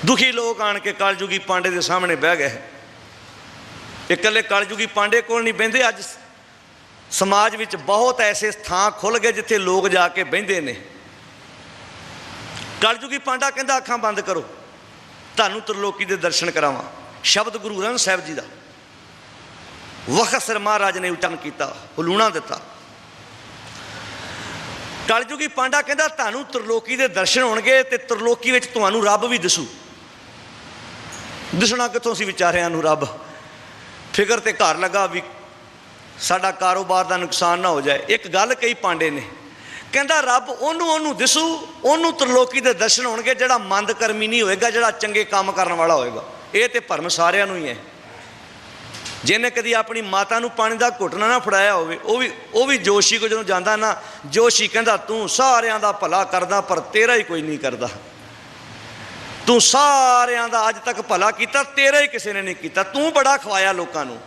ਦੁਖੀ ਲੋਕ ਆਣ ਕੇ ਕਲਯੁਗੀ ਪਾਂਡੇ ਦੇ ਸਾਹਮਣੇ ਬਹਿ ਗਏ। ਇਕੱਲੇ ਕਲਯੁਗੀ ਪਾਂਡੇ ਕੋਲ ਨਹੀਂ ਬਹਿੰਦੇ, ਅੱਜ ਸਮਾਜ ਵਿੱਚ ਬਹੁਤ ਐਸੇ ਥਾਂ ਖੁੱਲ੍ਹ ਗਏ ਜਿੱਥੇ ਲੋਕ ਜਾ ਕੇ ਬਹਿੰਦੇ ਨੇ। ਕਲਯੁਗੀ ਪਾਂਡਾ ਕਹਿੰਦਾ ਅੱਖਾਂ ਬੰਦ ਕਰੋ, ਤੁਹਾਨੂੰ ਤ੍ਰਿਲੋਕੀ ਦੇ ਦਰਸ਼ਨ ਕਰਾਵਾਂ। ਸ਼ਬਦ ਗੁਰੂ ਗ੍ਰੰਥ ਸਾਹਿਬ ਜੀ ਦਾ ਵਖਤ ਸਿਰ ਮਹਾਰਾਜ ਨੇ ਉਚਾਰਨ ਕੀਤਾ, ਹਲੂਣਾ ਦਿੱਤਾ। ਕਲਯੁਗੀ ਪਾਂਡਾ ਕਹਿੰਦਾ ਤੁਹਾਨੂੰ ਤ੍ਰਿਲੋਕੀ ਦੇ ਦਰਸ਼ਨ ਹੋਣਗੇ ਤੇ ਤ੍ਰਿਲੋਕੀ ਵਿੱਚ ਤੁਹਾਨੂੰ ਰੱਬ ਵੀ ਦਿਸੂ। ਦਿਸਣਾ ਕਿੱਥੋਂ ਸੀ ਵਿਚਾਰਿਆਂ ਨੂੰ ਰੱਬ? ਫਿਕਰ ਤੇ ਘਰ ਲੱਗਾ ਵੀ ਸਾਡਾ ਕਾਰੋਬਾਰ ਦਾ ਨੁਕਸਾਨ ਨਾ ਹੋ ਜਾਏ। ਇੱਕ ਗੱਲ ਕਹੀ ਪਾਂਡੇ ਨੇ, ਕਹਿੰਦਾ ਰੱਬ ਉਹਨੂੰ ਦਿਸੂ, ਉਹਨੂੰ ਤ੍ਰਿਲੋਕੀ ਦੇ ਦਰਸ਼ਨ ਹੋਣਗੇ ਜਿਹੜਾ ਮੰਦ ਕਰਮੀ ਨਹੀਂ ਹੋਏਗਾ, ਜਿਹੜਾ ਚੰਗੇ ਕੰਮ ਕਰਨ ਵਾਲਾ ਹੋਏਗਾ। ਇਹ ਤੇ ਭਰਮ ਸਾਰਿਆਂ ਨੂੰ ਹੀ ਹੈ। ਜਿਹਨੇ ਕਦੀ ਆਪਣੀ ਮਾਤਾ ਨੂੰ ਪਾਣੀ ਦਾ ਘੁੱਟਣਾ ਨਾ ਫੜਾਇਆ ਹੋਵੇ, ਉਹ ਵੀ ਜੋਸ਼ੀ ਕੋ ਜਦੋਂ ਜਾਂਦਾ ਨਾ, ਜੋਸ਼ੀ ਕਹਿੰਦਾ ਤੂੰ ਸਾਰਿਆਂ ਦਾ ਭਲਾ ਕਰਦਾ ਪਰ ਤੇਰਾ ਹੀ ਕੋਈ ਨਹੀਂ ਕਰਦਾ। ਤੂੰ ਸਾਰਿਆਂ ਦਾ ਅੱਜ ਤੱਕ ਭਲਾ ਕੀਤਾ, ਤੇਰਾ ਹੀ ਕਿਸੇ ਨੇ ਨਹੀਂ ਕੀਤਾ। ਤੂੰ ਬੜਾ ਖਵਾਇਆ ਲੋਕਾਂ ਨੂੰ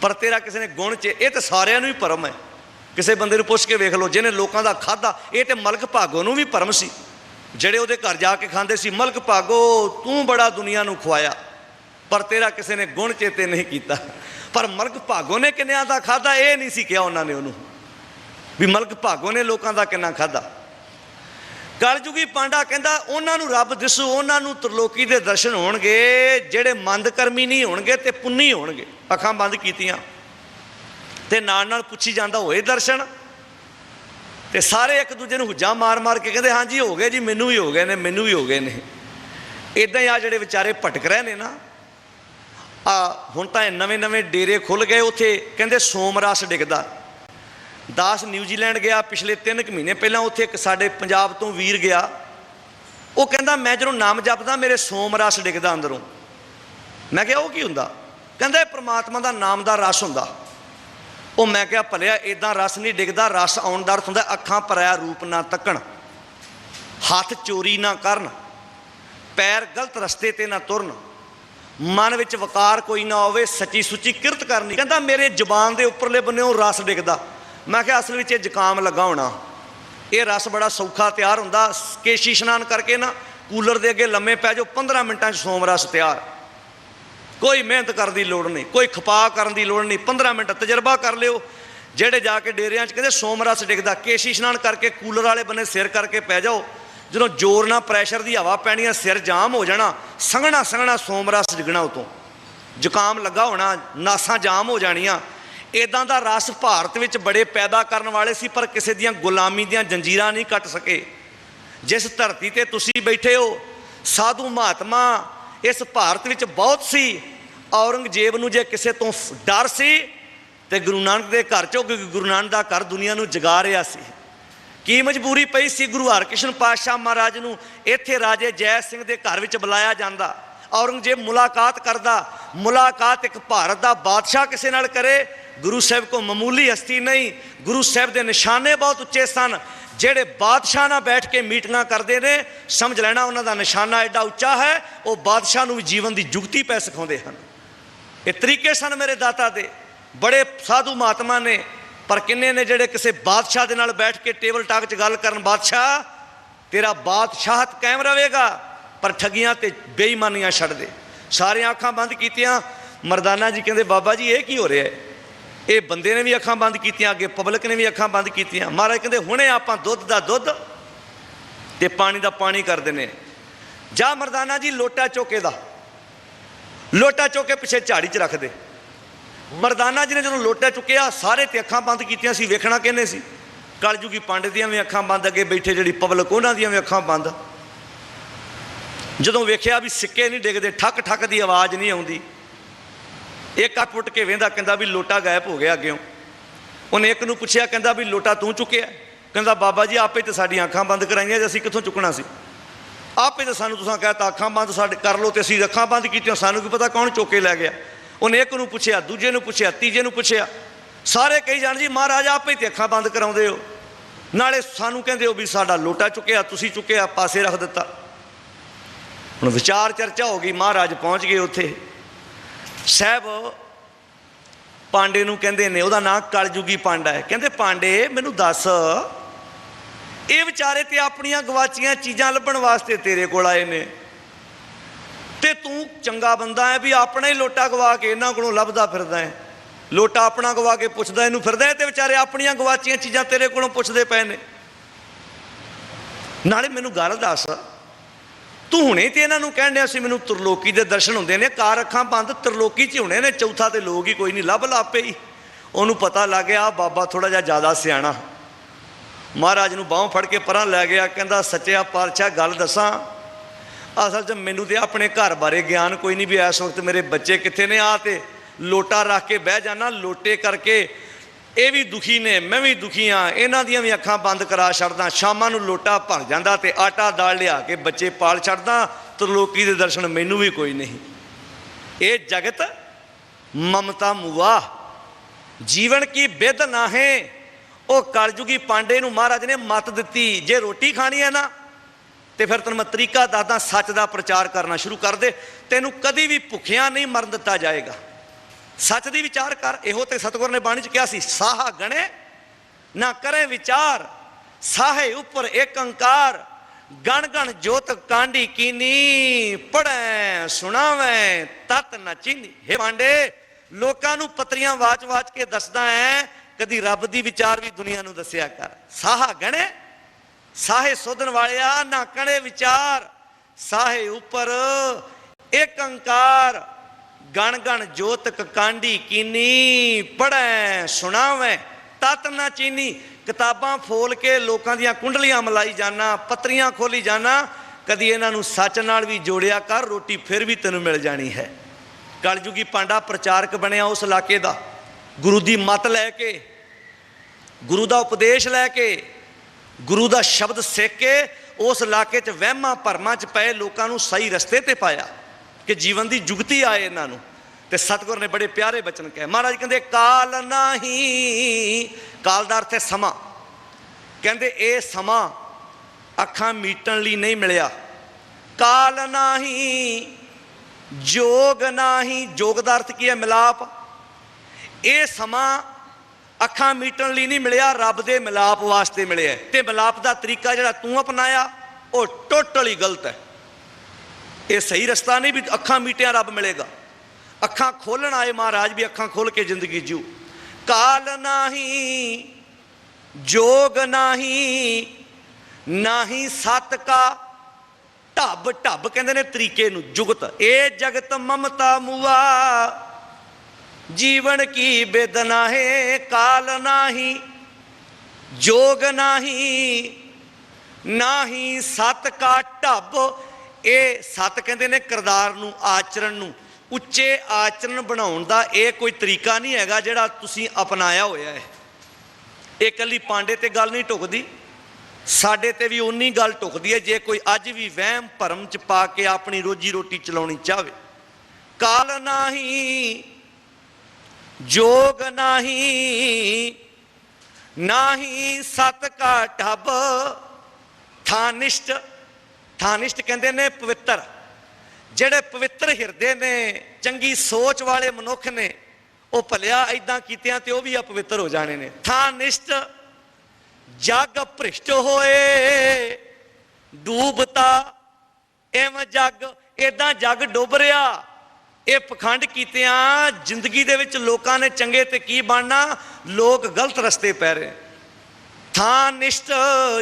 ਪਰ ਤੇਰਾ ਕਿਸੇ ਨੇ ਗੁਣ 'ਚ। ਇਹ ਤਾਂ ਸਾਰਿਆਂ ਨੂੰ ਹੀ ਭਰਮ ਹੈ। ਕਿਸੇ ਬੰਦੇ ਨੂੰ ਪੁੱਛ ਕੇ ਵੇਖ ਲਓ ਜਿਹਨੇ ਲੋਕਾਂ ਦਾ ਖਾਧਾ। ਇਹ ਤੇ ਮਲਕ ਭਾਗੋ ਨੂੰ ਵੀ ਭਰਮ ਸੀ, ਜਿਹੜੇ ਉਹਦੇ ਘਰ ਜਾ ਕੇ ਖਾਂਦੇ ਸੀ। ਮਲਕ ਭਾਗੋ ਤੂੰ ਬੜਾ ਦੁਨੀਆ ਨੂੰ ਖਵਾਇਆ ਪਰ ਤੇਰਾ ਕਿਸੇ ਨੇ ਗੁਣ ਚੇਤੇ ਨਹੀਂ ਕੀਤਾ। ਪਰ ਮਲਕ ਭਾਗੋ ਨੇ ਕਿੰਨਿਆਂ ਦਾ ਖਾਧਾ ਇਹ ਨਹੀਂ ਸੀ ਕਿਹਾ ਉਹਨਾਂ ਨੇ ਉਹਨੂੰ, ਵੀ ਮਲਕ ਭਾਗੋ ਨੇ ਲੋਕਾਂ ਦਾ ਕਿੰਨਾ ਖਾਧਾ। ਕਲਯੁਗੀ ਪਾਂਡਾ ਕਹਿੰਦਾ ਉਹਨਾਂ ਨੂੰ ਰੱਬ ਦਿਸੂ, ਉਹਨਾਂ ਨੂੰ ਤ੍ਰਿਲੋਕੀ ਦੇ ਦਰਸ਼ਨ ਹੋਣਗੇ ਜਿਹੜੇ ਮੰਦ ਕਰਮੀ ਨਹੀਂ ਹੋਣਗੇ ਤੇ ਪੁੰਨੀ ਹੋਣਗੇ। ਅੱਖਾਂ ਬੰਦ ਕੀਤੀਆਂ ਤੇ ਨਾਲ ਪੁੱਛੀ ਜਾਂਦਾ ਹੋਏ ਦਰਸ਼ਨ, ਤੇ ਸਾਰੇ ਇੱਕ ਦੂਜੇ ਨੂੰ ਹੁੱਜਾ ਮਾਰ ਕੇ ਕਹਿੰਦੇ ਹਾਂਜੀ ਹੋ ਗਏ ਜੀ, ਮੈਨੂੰ ਵੀ ਹੋ ਗਏ ਨੇ, ਮੈਨੂੰ ਵੀ ਹੋ ਗਏ ਨੇ। ਇੱਦਾਂ ਹੀ ਆ ਜਿਹੜੇ ਵਿਚਾਰੇ ਭਟਕ ਰਹੇ ਨੇ ਨਾ, ਹੁਣ ਤਾਂ ਨਵੇਂ ਡੇਰੇ ਖੁੱਲ੍ਹ ਗਏ। ਉੱਥੇ ਕਹਿੰਦੇ ਸੋਮਰਸ ਡਿੱਗਦਾ। ਦਾਸ ਨਿਊਜ਼ੀਲੈਂਡ ਗਿਆ ਪਿਛਲੇ 3 ਮਹੀਨੇ ਪਹਿਲਾਂ, ਉੱਥੇ ਇੱਕ ਸਾਡੇ ਪੰਜਾਬ ਤੋਂ ਵੀਰ ਗਿਆ। ਉਹ ਕਹਿੰਦਾ ਮੈਂ ਜਦੋਂ ਨਾਮ ਜਪਦਾ ਮੇਰੇ ਸੋਮਰਸ ਡਿੱਗਦਾ ਅੰਦਰੋਂ। ਮੈਂ ਕਿਹਾ ਉਹ ਕੀ ਹੁੰਦਾ? ਕਹਿੰਦਾ ਇਹ ਪ੍ਰਮਾਤਮਾ ਦਾ ਨਾਮ ਦਾ ਰਸ ਹੁੰਦਾ। ਉਹ ਮੈਂ ਕਿਹਾ ਭਲਿਆ ਇੱਦਾਂ ਰਸ ਨਹੀਂ ਡਿੱਗਦਾ, ਰਸ ਆਉਣ ਦਾ ਅਰਥ ਹੁੰਦਾ ਅੱਖਾਂ ਪਰਾਇਆ ਰੂਪ ਨਾ ਤੱਕਣ, ਹੱਥ ਚੋਰੀ ਨਾ ਕਰਨ, ਪੈਰ ਗਲਤ ਰਸਤੇ ਤੇ ਨਾ ਤੁਰਨ, ਮਨ ਵਿੱਚ ਵਕਾਰ ਕੋਈ ਨਾ ਹੋਵੇ, ਸੱਚੀ ਸੁੱਚੀ ਕਿਰਤ ਕਰਨੀ। ਕਹਿੰਦਾ ਮੇਰੇ ਜ਼ੁਬਾਨ ਦੇ ਉੱਪਰਲੇ ਬੰਨਿਓ ਰਸ ਡਿੱਗਦਾ। ਮੈਂ ਕਿਹਾ ਅਸਲ ਵਿੱਚ ਇਹ ਜ਼ੁਕਾਮ ਲੱਗਾ ਹੋਣਾ। ਇਹ ਰਸ ਬੜਾ ਸੌਖਾ ਤਿਆਰ ਹੁੰਦਾ। ਕੇਸ਼ੀ ਇਸ਼ਨਾਨ ਕਰਕੇ ਨਾ ਕੂਲਰ ਦੇ ਅੱਗੇ ਲੰਮੇ ਪੈ ਜਾਓ, 15 ਮਿੰਟਾਂ 'ਚ ਸੋਮ ਰਸ ਤਿਆਰ। ਕੋਈ ਮਿਹਨਤ ਕਰਨ ਦੀ ਲੋੜ ਨਹੀਂ, ਕੋਈ ਖਪਾ ਕਰਨ ਦੀ ਲੋੜ ਨਹੀਂ। 15 ਮਿੰਟ ਤਜਰਬਾ ਕਰ ਲਿਓ। ਜਿਹੜੇ ਜਾ ਕੇ ਡੇਰਿਆਂ 'ਚ ਕਹਿੰਦੇ ਸੋਮ ਰਸ ਡਿੱਗਦਾ, ਕੇਸ਼ੀ ਇਸ਼ਨਾਨ ਕਰਕੇ ਕੂਲਰ ਵਾਲੇ ਬੰਨੇ ਸਿਰ ਕਰਕੇ ਪੈ ਜਾਓ, ਜਦੋਂ ਜ਼ੋਰ ਨਾਲ ਪ੍ਰੈਸ਼ਰ ਦੀ ਹਵਾ ਪੈਣੀ ਆ, ਸਿਰ ਜਾਮ ਹੋ ਜਾਣਾ, ਸੰਘਣਾ ਸੋਮ ਰਸ ਡਿੱਗਣਾ। ਉਤੋਂ ਜ਼ੁਕਾਮ ਲੱਗਾ ਹੋਣਾ, ਨਾਸਾਂ ਜਾਮ ਹੋ ਜਾਣੀਆਂ। ਇੱਦਾਂ ਦਾ ਰਸ ਭਾਰਤ ਵਿੱਚ ਬੜੇ ਪੈਦਾ ਕਰਨ ਵਾਲੇ ਸੀ, ਪਰ ਕਿਸੇ ਦੀਆਂ ਗੁਲਾਮੀ ਦੀਆਂ ਜੰਜੀਰਾਂ ਨਹੀਂ ਕੱਟ ਸਕੇ। ਜਿਸ ਧਰਤੀ ਤੇ ਤੁਸੀਂ ਬੈਠੇ ਹੋ, ਸਾਧੂ ਮਹਾਤਮਾ ਇਸ ਭਾਰਤ ਵਿੱਚ ਬਹੁਤ ਸੀ। ਔਰੰਗਜ਼ੇਬ ਨੂੰ ਜੇ ਕਿਸੇ ਤੋਂ ਡਰ ਸੀ ਤੇ ਗੁਰੂ ਨਾਨਕ ਦੇ ਘਰ 'ਚੋਂ, ਕਿਉਂਕਿ ਗੁਰੂ ਨਾਨਕ ਦਾ ਘਰ ਦੁਨੀਆ ਨੂੰ ਜਗਾ ਰਿਹਾ ਸੀ। ਕੀ ਮਜਬੂਰੀ ਪਈ ਸੀ ਗੁਰੂ ਹਰਕ੍ਰਿਸ਼ਨ ਪਾਤਸ਼ਾਹ ਮਹਾਰਾਜ ਨੂੰ ਇੱਥੇ ਰਾਜੇ ਜੈ ਸਿੰਘ ਦੇ ਘਰ ਵਿੱਚ ਬੁਲਾਇਆ ਜਾਂਦਾ? औरंगजेब मुलाकात करदा, मुलाकात एक भारत का बादशाह किसी नाल करे, गुरु साहब को मामूली हस्ती नहीं, गुरु साहब के निशाने बहुत उच्चे सन। ਜਿਹੜੇ बादशाह ਨਾਲ बैठ के मीटिंगां करते हैं, समझ लेना उन्हों का निशाना एडा उच्चा है, वो बादशाह ਨੂੰ भी जीवन की जुगती पै सिखाते हैं। ये तरीके सन मेरे दाता दे, बड़े साधु महात्मा ने, पर किन्ने ने ਜਿਹੜੇ किसी बादशाह के नाल बैठ के टेबल टाक च गल करन, बादशाह तेरा बादशाहत कायम रहेगा पर ठगियां ते बेईमानियां छड़ दे। सारियां अखां बंद कीतियां। मरदाना जी कहते बाबा जी ये की हो रहा है? ये बंदे ने भी अखां बंद कीतियां, अगे पब्लिक ने भी अखां बंद कीतियां। महाराज कहते हुणे आपां दुध दा दुध ते पानी दा पानी कर देने। जा मरदाना जी लोटा चौके दा, लोटा चौके पिछे झाड़ी च रख दे। मरदाना जी ने जो लोटा चुकिया, सारे ते अखां बंद कीतियां सी। वेखना किहने सी? कलयुगी पांडे दियां भी अखां बंद, अगे बैठे जिहड़ी पब्लिक उन्हां दियां भी अखां बंद। जदों वेखिया भी सिक्के नहीं डिगदे, ठक ठक की आवाज़ नहीं आउंदी, एक आ पुट के वेंदा, कहंदा भी लोटा गायब हो गया अग्यों। उन्हें एक नूं पुछया, कहंदा भी लोटा तूं चुकिया? कहंदा बाबा जी आपे तो साडियां अखां बंद कराइयां, असीं कित्थों चुकना सी? आपे तो सानूं तुसां कहता अखां बंद साडे कर लो, तो असीं अखां बंद कीतियां, सानूं की पता कौन चुक के लै गया। उन्हें एक नूं पुछया, दूजे नूं पुछया, तीजे नूं पुछया, सारे कही जाण जी महाराज आपे तो अखां बंद कराउंदे हो, नाले सानूं कहंदे हो भी साडा लोटा चुकिया, तुसीं चुकिया, पासे रख दिता। हुण विचार चर्चा हो गई, महाराज पहुँच गए उत्थे। साहब पांडे नूं कहंदे ने, उहदा नाम कलयुगी पांडा है। कहंदे पांडे मैनूं दस, ये विचारे ते अपनियां गवाचियां चीज़ां लभण वास्ते तेरे कोल आए ने, ते तूं चंगा बंदा है भी अपना ही लोटा गवा के इन्हां कोलों लभदा फिरदा है, लोटा अपना गवा के पुछदा इनूं फिरदा है, ते विचारे अपनियां गवाचियां चीज़ां तेरे कोलों पुछदे पए ने। नाले मैनूं गल दस, तू हुणे तो इन्हों कहने असीं मैनूं त्रिलोकी के दर्शन होंदे ने, कार अखां बंद त्रिलोकी च होने ने, चौथा तो लोग ही कोई नहीं, लभ लापे ही। उन्होंने पता लग गया बाबा थोड़ा जिहा ज़्यादा सियाणा। महाराज नूं बाहों फड़ के परां लै गया, कहंदा सच्चिया पातशाह गल दसां, असल च मैनूं तो अपने घर बारे ज्ञान कोई नहीं भी इस वक्त मेरे बच्चे कित्थे ने, आ ते लोटा रख के बह जाना, लोटे करके ये भी दुखी ने, मैं भी दुखी हाँ, इन्हां दियां भी अखां बंद करा छड्दा, शामां नूं लोटा भर जांदा ते आटा दाल लिया के बच्चे पाल छड्दा, त्रिलोकी दे दर्शन मैनूं भी कोई नहीं। ये जगत ममता मुआ, जीवन की बिद नाहे। वो कलयुगी पांडे नूं महाराज ने मत दित्ती, जे रोटी खानी है ना तो फिर तैनूं मैं तरीका दसदा, सच का प्रचार करना शुरू कर दे, तैनूं कभी भी भुखिया नहीं मरन दिता जाएगा। सच दी विचार कर, इहो ते सतगुर ने बाणी च कहा सी, साहा गणे ना करे विचार, साहे उपर एक अंकार, गण गण जोत कांडी कीनी, पढ़े सुनावे तत न चीनी। हे पांडे लोकां नूं पत्रियां वाच वाच के दसदा है, कदी रब दी विचार भी दुनिया नूं दसिया कर। साहा गणे साहे सोधन वालिया ना कणे विचार, साहे उपर एक अंकार, गण गण जोतक कांडी कीनी, पढ़े सुनावे तत ना चीनी। किताबां फोल के लोगों दियां कुंडलियां मलाई जाना, पत्रियां खोली जाना, कदी इन्हां नूं सच नाल भी जोड़िया कर, रोटी फिर भी तेनों मिल जानी है। कलयुगी पांडा प्रचारक बनया उस इलाके का, गुरु की मत लैके, गुरु का उपदेश लैके, गुरु का शब्द सीख के उस इलाके च वहमां भरमां च पए लोगों नूं सही रस्ते ते पाया कि जीवन की जुगती आए इन्हों। तो सतगुर ने बड़े प्यारे बचन कहे। महाराज कहते काल नाही, काल का अर्थ है समा, कहते ये समा अखां मीटण लई नहीं मिलिया। काल नाही जोग नाही, जोग का अर्थ की है मिलाप। ये समा अखां मीटण लई नहीं मिलिया, रब दे मिलाप वास्ते मिले। तो मिलाप का तरीका जिहड़ा तूं अपनाया वो टोटली गलत है। ये सही रस्ता नहीं भी अखां मीटिया रब मिलेगा। अखां खोलण आए महाराज भी अखां खोल के जिंदगी जीओ। काल नाही जोग नाही, नाही सत का ढब, ढब कहते ने तरीके नूं जुगत। ए जगत ममता मुआ, जीवन की बेदना है। काल नाही जोग नाही, नाही सत का ढब। ये सत कहते ने किरदार नूं, आचरण नूं उच्चे आचरण बनाउण दा ये कोई तरीका नहीं हैगा जिहड़ा तुसीं अपनाया होया है। ये कल्ली पांडे ते गल नहीं ढुकदी, ਸਾਡੇ ਤੇ ਵੀ ਉਨੀ ਗੱਲ ਢੁਕਦੀ ਹੈ ਜੇ ਕੋਈ ਅੱਜ ਵੀ ਵਹਿਮ ਭਰਮ ਚ ਪਾ ਕੇ ਆਪਣੀ ਰੋਜੀ ਰੋਟੀ ਚਲਾਉਣੀ ਚਾਹਵੇ। ਕਾਲ ਨਾਹੀ ਜੋਗ ਨਾਹੀ, ਨਾਹੀ ਸਤ ਕਾ ਢਬ, ਥਾਨਿਸ਼ਟ। ਥਾਨਿਸ਼ਟ ਕਹਿੰਦੇ ਨੇ ਪਵਿੱਤਰ, ਜਿਹੜੇ ਪਵਿੱਤਰ ਹਿਰਦੇ ਨੇ, ਚੰਗੀ ਸੋਚ ਵਾਲੇ ਮਨੁੱਖ ਨੇ, ਉਹ ਭਲਿਆ ਏਦਾਂ ਕੀਤਿਆਂ ਤੇ ਉਹ ਵੀ ਅਪਵਿੱਤਰ ਹੋ ਜਾਣੇ ਨੇ। ਥਾਨਿਸ਼ਟ ਜਗ ਭ੍ਰਿਸ਼ਟ ਹੋਏ, ਡੂਬਤਾ ਐਵੇਂ ਜਗ, ਏਦਾਂ ਜਗ ਡੁੱਬ ਰਿਹਾ। ਇਹ ਪਖੰਡ ਕੀਤਿਆਂ ਜ਼ਿੰਦਗੀ ਦੇ ਵਿੱਚ ਲੋਕਾਂ ਨੇ ਚੰਗੇ ਤੇ ਕੀ ਬਣਨਾ, ਲੋਕ ਗਲਤ ਰਸਤੇ ਪੈ ਰਹੇ। ਥਾਨਿਸ਼ਟ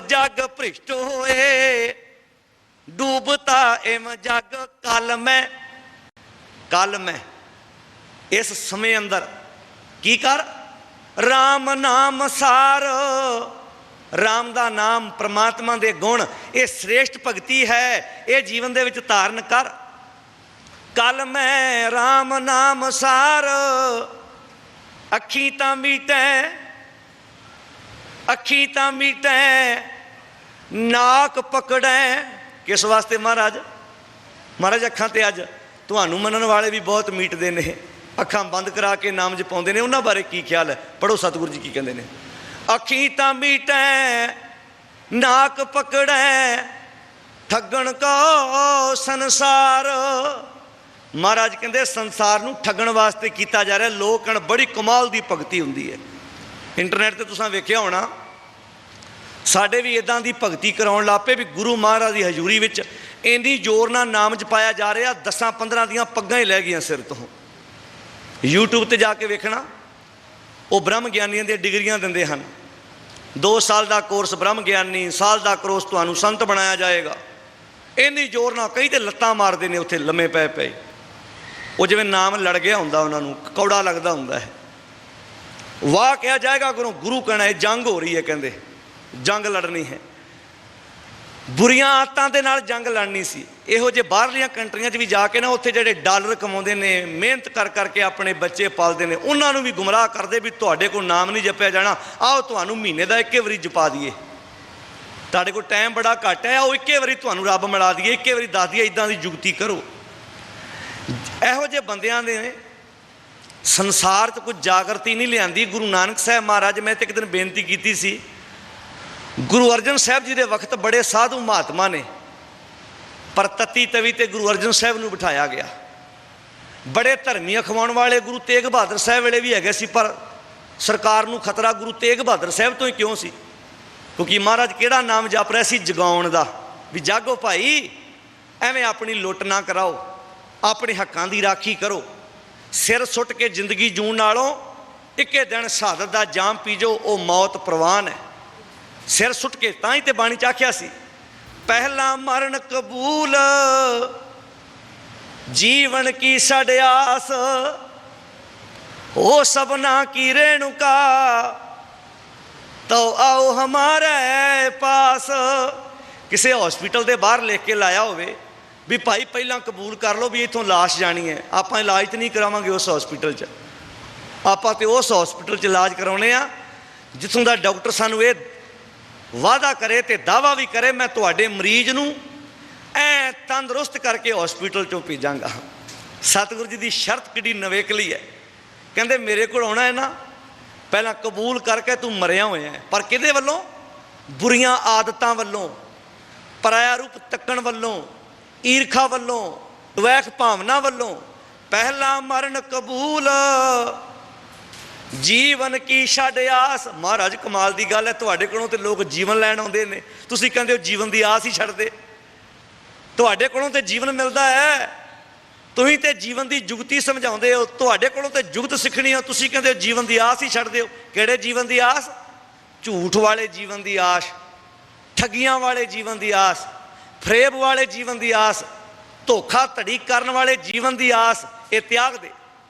ਜਗ ਭ੍ਰਿਸ਼ਟ ਹੋਏ, ਡੂਬਤਾ ਐਵੇਂ ਜਗ। ਕੱਲ ਮੈਂ ਇਸ ਸਮੇਂ ਅੰਦਰ ਕੀ ਕਰ, ਰਾਮ ਨਾਮ ਸਾਰ। ਰਾਮ ਦਾ ਨਾਮ, ਪ੍ਰਮਾਤਮਾ ਦੇ ਗੁਣ, ਇਹ ਸ੍ਰੇਸ਼ਟ ਭਗਤੀ ਹੈ, ਇਹ ਜੀਵਨ ਦੇ ਵਿੱਚ ਧਾਰਨ ਕਰ। ਕੱਲ ਮੈਂ ਰਾਮ ਨਾਮ ਸਾਰ, ਅੱਖੀ ਤਾਂ ਮੀਟੈ, ਅੱਖੀ ਤਾਂ ਮੀਟੈ, ਨਾਕ ਪਕੜੈ। ਕਿਸ ਵਾਸਤੇ ਮਹਾਰਾਜ? ਮਹਾਰਾਜ ਅੱਖਾਂ ਤੇ ਅੱਜ ਤੁਹਾਨੂੰ ਮੰਨਣ ਵਾਲੇ ਵੀ ਬਹੁਤ ਮੀਟਦੇ ਨੇ, ਅੱਖਾਂ ਬੰਦ ਕਰਾ ਕੇ ਨਾਮ ਜਪਾਉਂਦੇ ਨੇ, ਉਹਨਾਂ ਬਾਰੇ ਕੀ ਖਿਆਲ ਹੈ? ਪੜ੍ਹੋ ਸਤਿਗੁਰੂ ਜੀ ਕੀ ਕਹਿੰਦੇ ਨੇ। ਅੱਖੀ ਤਾਂ ਮੀਟੈ, ਨਾਕ ਪਕੜੈ, ਠੱਗਣ ਕੋ ਸੰਸਾਰ। ਮਹਾਰਾਜ ਕਹਿੰਦੇ ਸੰਸਾਰ ਨੂੰ ਠੱਗਣ ਵਾਸਤੇ ਕੀਤਾ ਜਾ ਰਿਹਾ। ਲੋਕ ਕਹਿਣ ਬੜੀ ਕਮਾਲ ਦੀ ਭਗਤੀ ਹੁੰਦੀ ਹੈ। ਇੰਟਰਨੈਟ ਤੇ ਤੁਸੀਂ ਵੇਖਿਆ ਹੋਣਾ, ਸਾਡੇ ਵੀ ਇਦਾਂ ਦੀ ਭਗਤੀ ਕਰਾਉਣ ਲੱਗ ਪਏ ਵੀ ਗੁਰੂ ਮਹਾਰਾਜ ਦੀ ਹਜ਼ੂਰੀ ਵਿੱਚ ਇੰਨੀ ਜ਼ੋਰ ਨਾਲ ਨਾਮ ਜਪਾਇਆ ਜਾ ਰਿਹਾ, 10-15 ਦੀਆਂ ਪੱਗਾਂ ਹੀ ਲੈ ਗਈਆਂ ਸਿਰ ਤੋਂ। YouTube ਤੇ ਜਾ ਕੇ ਵੇਖਣਾ, ਉਹ ਬ੍ਰਹਮ ਗਿਆਨੀਆਂ ਦੀਆਂ ਡਿਗਰੀਆਂ ਦਿੰਦੇ ਹਨ। 2 ਸਾਲ ਦਾ ਕੋਰਸ ਬ੍ਰਹਮ ਗਿਆਨੀ, ਸਾਲ ਦਾ ਕੋਰਸ ਤੁਹਾਨੂੰ ਸੰਤ ਬਣਾਇਆ ਜਾਏਗਾ। ਇੰਨੀ ਜ਼ੋਰ ਨਾਲ, ਕਈ ਤੇ ਲੱਤਾਂ ਮਾਰਦੇ ਨੇ ਉੱਥੇ ਲੰਮੇ ਪਏ ਪਏ। ਉਹ ਜਿਵੇਂ ਨਾਮ ਲੜ ਗਿਆ ਹੁੰਦਾ, ਉਹਨਾਂ ਨੂੰ ਕੌੜਾ ਲੱਗਦਾ ਹੁੰਦਾ ਹੈ। ਵਾਹ ਕਿਹਾ ਜਾਏਗਾ, ਗੁਰੂ ਕਹਿਣਾ ਇਹ ਜੰਗ ਹੋ ਰਹੀ ਹੈ, ਕਹਿੰਦੇ ਜੰਗ ਲੜਨੀ ਹੈ। ਬੁਰੀਆਂ ਆਦਤਾਂ ਦੇ ਨਾਲ ਜੰਗ ਲੜਨੀ ਸੀ। ਇਹੋ ਜਿਹੇ ਬਾਹਰਲੀਆਂ ਕੰਟਰੀਆਂ 'ਚ ਵੀ ਜਾ ਕੇ ਨਾ, ਉੱਥੇ ਜਿਹੜੇ ਡਾਲਰ ਕਮਾਉਂਦੇ ਨੇ, ਮਿਹਨਤ ਕਰ ਕਰਕੇ ਆਪਣੇ ਬੱਚੇ ਪਾਲਦੇ ਨੇ, ਉਹਨਾਂ ਨੂੰ ਵੀ ਗੁੰਮਰਾਹ ਕਰਦੇ ਵੀ ਤੁਹਾਡੇ ਕੋਲ ਨਾਮ ਨਹੀਂ ਜਪਿਆ ਜਾਣਾ, ਆਓ ਤੁਹਾਨੂੰ ਮਹੀਨੇ ਦਾ 1 ਵਾਰੀ ਜਪਾ ਦਈਏ। ਤੁਹਾਡੇ ਕੋਲ ਟਾਈਮ ਬੜਾ ਘੱਟ ਹੈ, ਉਹ 1 ਵਾਰੀ ਤੁਹਾਨੂੰ ਰੱਬ ਮਿਲਾ ਦਈਏ, 1 ਵਾਰੀ ਦੱਸ ਦਈਏ, ਇੱਦਾਂ ਦੀ ਜੁਗਤੀ ਕਰੋ। ਇਹੋ ਜਿਹੇ ਬੰਦਿਆਂ ਨੇ ਸੰਸਾਰ 'ਚ ਕੁਝ ਜਾਗਰਤੀ ਨਹੀਂ ਲਿਆਂਦੀ। ਗੁਰੂ ਨਾਨਕ ਸਾਹਿਬ ਮਹਾਰਾਜ, ਮੈਂ ਤੇ ਇੱਕ ਦਿਨ ਬੇਨਤੀ ਕੀਤੀ ਸੀ, ਗੁਰੂ ਅਰਜਨ ਸਾਹਿਬ ਜੀ ਦੇ ਵਕਤ ਬੜੇ ਸਾਧੂ ਮਹਾਤਮਾ ਨੇ, ਪਰ ਤਤੀ ਤਵੀ ਤੇ ਗੁਰੂ ਅਰਜਨ ਸਾਹਿਬ ਨੂੰ ਬਿਠਾਇਆ ਗਿਆ। ਬੜੇ ਧਰਮੀ ਅਖਵਾਉਣ ਵਾਲੇ ਗੁਰੂ ਤੇਗ ਬਹਾਦਰ ਸਾਹਿਬ ਵੇਲੇ ਵੀ ਹੈਗੇ ਸੀ, ਪਰ ਸਰਕਾਰ ਨੂੰ ਖਤਰਾ ਗੁਰੂ ਤੇਗ ਬਹਾਦਰ ਸਾਹਿਬ ਤੋਂ ਹੀ ਕਿਉਂ ਸੀ? ਕਿਉਂਕਿ ਮਹਾਰਾਜ ਕਿਹੜਾ ਨਾਮ ਜਪ ਰਿਹਾ ਸੀ? ਜਗਾਉਣ ਦਾ। ਵੀ ਜਾਗੋ ਭਾਈ, ਐਵੇਂ ਆਪਣੀ ਲੁੱਟ ਨਾ ਕਰਾਓ, ਆਪਣੇ ਹੱਕਾਂ ਦੀ ਰਾਖੀ ਕਰੋ। ਸਿਰ ਸੁੱਟ ਕੇ ਜ਼ਿੰਦਗੀ ਜੂਣ ਨਾਲੋਂ 1 ਦਿਨ ਸ਼ਹਾਦਤ ਦਾ ਜਾਮ ਪੀ ਜਾਓ, ਉਹ ਮੌਤ ਪ੍ਰਵਾਨ ਹੈ। ਸਿਰ ਸੁੱਟ ਕੇ, ਤਾਂ ਹੀ ਤੇ ਬਾਣੀ 'ਚ ਆਖਿਆ ਸੀ, ਪਹਿਲਾ ਮਰਨ ਕਬੂਲ, ਜੀਵਨ ਕੀ ਸੜਿਆਸ, ਹੋ ਸਭਨਾ ਕੀ ਰੇਣੁਕਾ, ਤੋ ਆਓ ਹਮਾਰੇ ਪਾਸ। ਕਿਸੇ ਹਸਪੀਟਲ ਦੇ ਬਾਹਰ ਲਿਖ ਕੇ ਲਾਇਆ ਹੋਵੇ ਵੀ ਭਾਈ ਪਹਿਲਾਂ ਕਬੂਲ ਕਰ ਲਓ ਵੀ ਇੱਥੋਂ ਲਾਸ਼ ਜਾਣੀ ਹੈ, ਆਪਾਂ ਇਲਾਜ ਤਾਂ ਨਹੀਂ ਕਰਾਵਾਂਗੇ ਉਸ ਹਸਪੀਟਲ 'ਚ, ਆਪਾਂ ਤੇ ਉਸ ਹਸਪੀਟਲ 'ਚ ਇਲਾਜ ਕਰਾਉਣੇ ਆ ਜਿੱਥੋਂ ਦਾ ਡਾਕਟਰ ਸਾਨੂੰ ਇਹ ਵਾਅਦਾ ਕਰੇ ਤੇ ਦਾਅਵਾ ਵੀ ਕਰੇ, ਮੈਂ ਤੁਹਾਡੇ ਮਰੀਜ਼ ਨੂੰ ਐ ਤੰਦਰੁਸਤ ਕਰਕੇ ਹਸਪੀਟਲ 'ਚੋਂ ਭੇਜਾਂਗਾ। ਸਤਿਗੁਰੂ ਜੀ ਦੀ ਸ਼ਰਤ ਕਿੱਡੀ ਨਵੇਕਲੀ ਹੈ। ਕਹਿੰਦੇ ਮੇਰੇ ਕੋਲ ਆਉਣਾ ਹੈ ਨਾ, ਪਹਿਲਾਂ ਕਬੂਲ ਕਰਕੇ ਤੂੰ ਮਰਿਆ ਹੋਇਆ ਹੈ, ਪਰ ਕਿਹਦੇ ਵੱਲੋਂ? ਬੁਰੀਆਂ ਆਦਤਾਂ ਵੱਲੋਂ, ਪਰਾਇਆ ਰੂਪ ਤੱਕਣ ਵੱਲੋਂ, ਈਰਖਾ ਵੱਲੋਂ, ਦਵੈਖ ਭਾਵਨਾ ਵੱਲੋਂ। ਪਹਿਲਾ ਮਰਨ ਕਬੂਲ, ਜੀਵਨ ਕੀ ਛੱਡ ਆਸ। ਮਹਾਰਾਜ ਕਮਾਲ ਦੀ ਗੱਲ ਹੈ, ਤੁਹਾਡੇ ਕੋਲੋਂ ਤੇ ਲੋਕ ਜੀਵਨ ਲੈਣ ਆਉਂਦੇ ਨੇ, ਤੁਸੀਂ ਕਹਿੰਦੇ ਹੋ ਜੀਵਨ ਦੀ ਆਸ ਹੀ ਛੱਡ ਦੇ। ਤੁਹਾਡੇ ਕੋਲੋਂ ਤੇ ਜੀਵਨ ਮਿਲਦਾ ਹੈ, ਤੁਸੀਂ ਤੇ ਜੀਵਨ ਦੀ ਜੁਗਤੀ ਸਮਝਾਉਂਦੇ ਹੋ, ਤੁਹਾਡੇ ਕੋਲੋਂ ਤੇ ਜੁਗਤ ਸਿੱਖਣੀ ਆ, ਤੁਸੀਂ ਕਹਿੰਦੇ ਹੋ ਜੀਵਨ ਦੀ ਆਸ ਹੀ ਛੱਡ ਦਿਓ। ਕਿਹੜੇ ਜੀਵਨ ਦੀ ਆਸ? ਝੂਠ ਵਾਲੇ ਜੀਵਨ ਦੀ ਆਸ, ਠੱਗੀਆਂ ਵਾਲੇ ਜੀਵਨ ਦੀ ਆਸ, ਫਰੇਬ ਵਾਲੇ ਜੀਵਨ ਦੀ ਆਸ, ਧੋਖਾ ਧੜੀ ਕਰਨ ਵਾਲੇ ਜੀਵਨ ਦੀ ਆਸ। ਇਹ ਤਿਆਗ ਦੇ।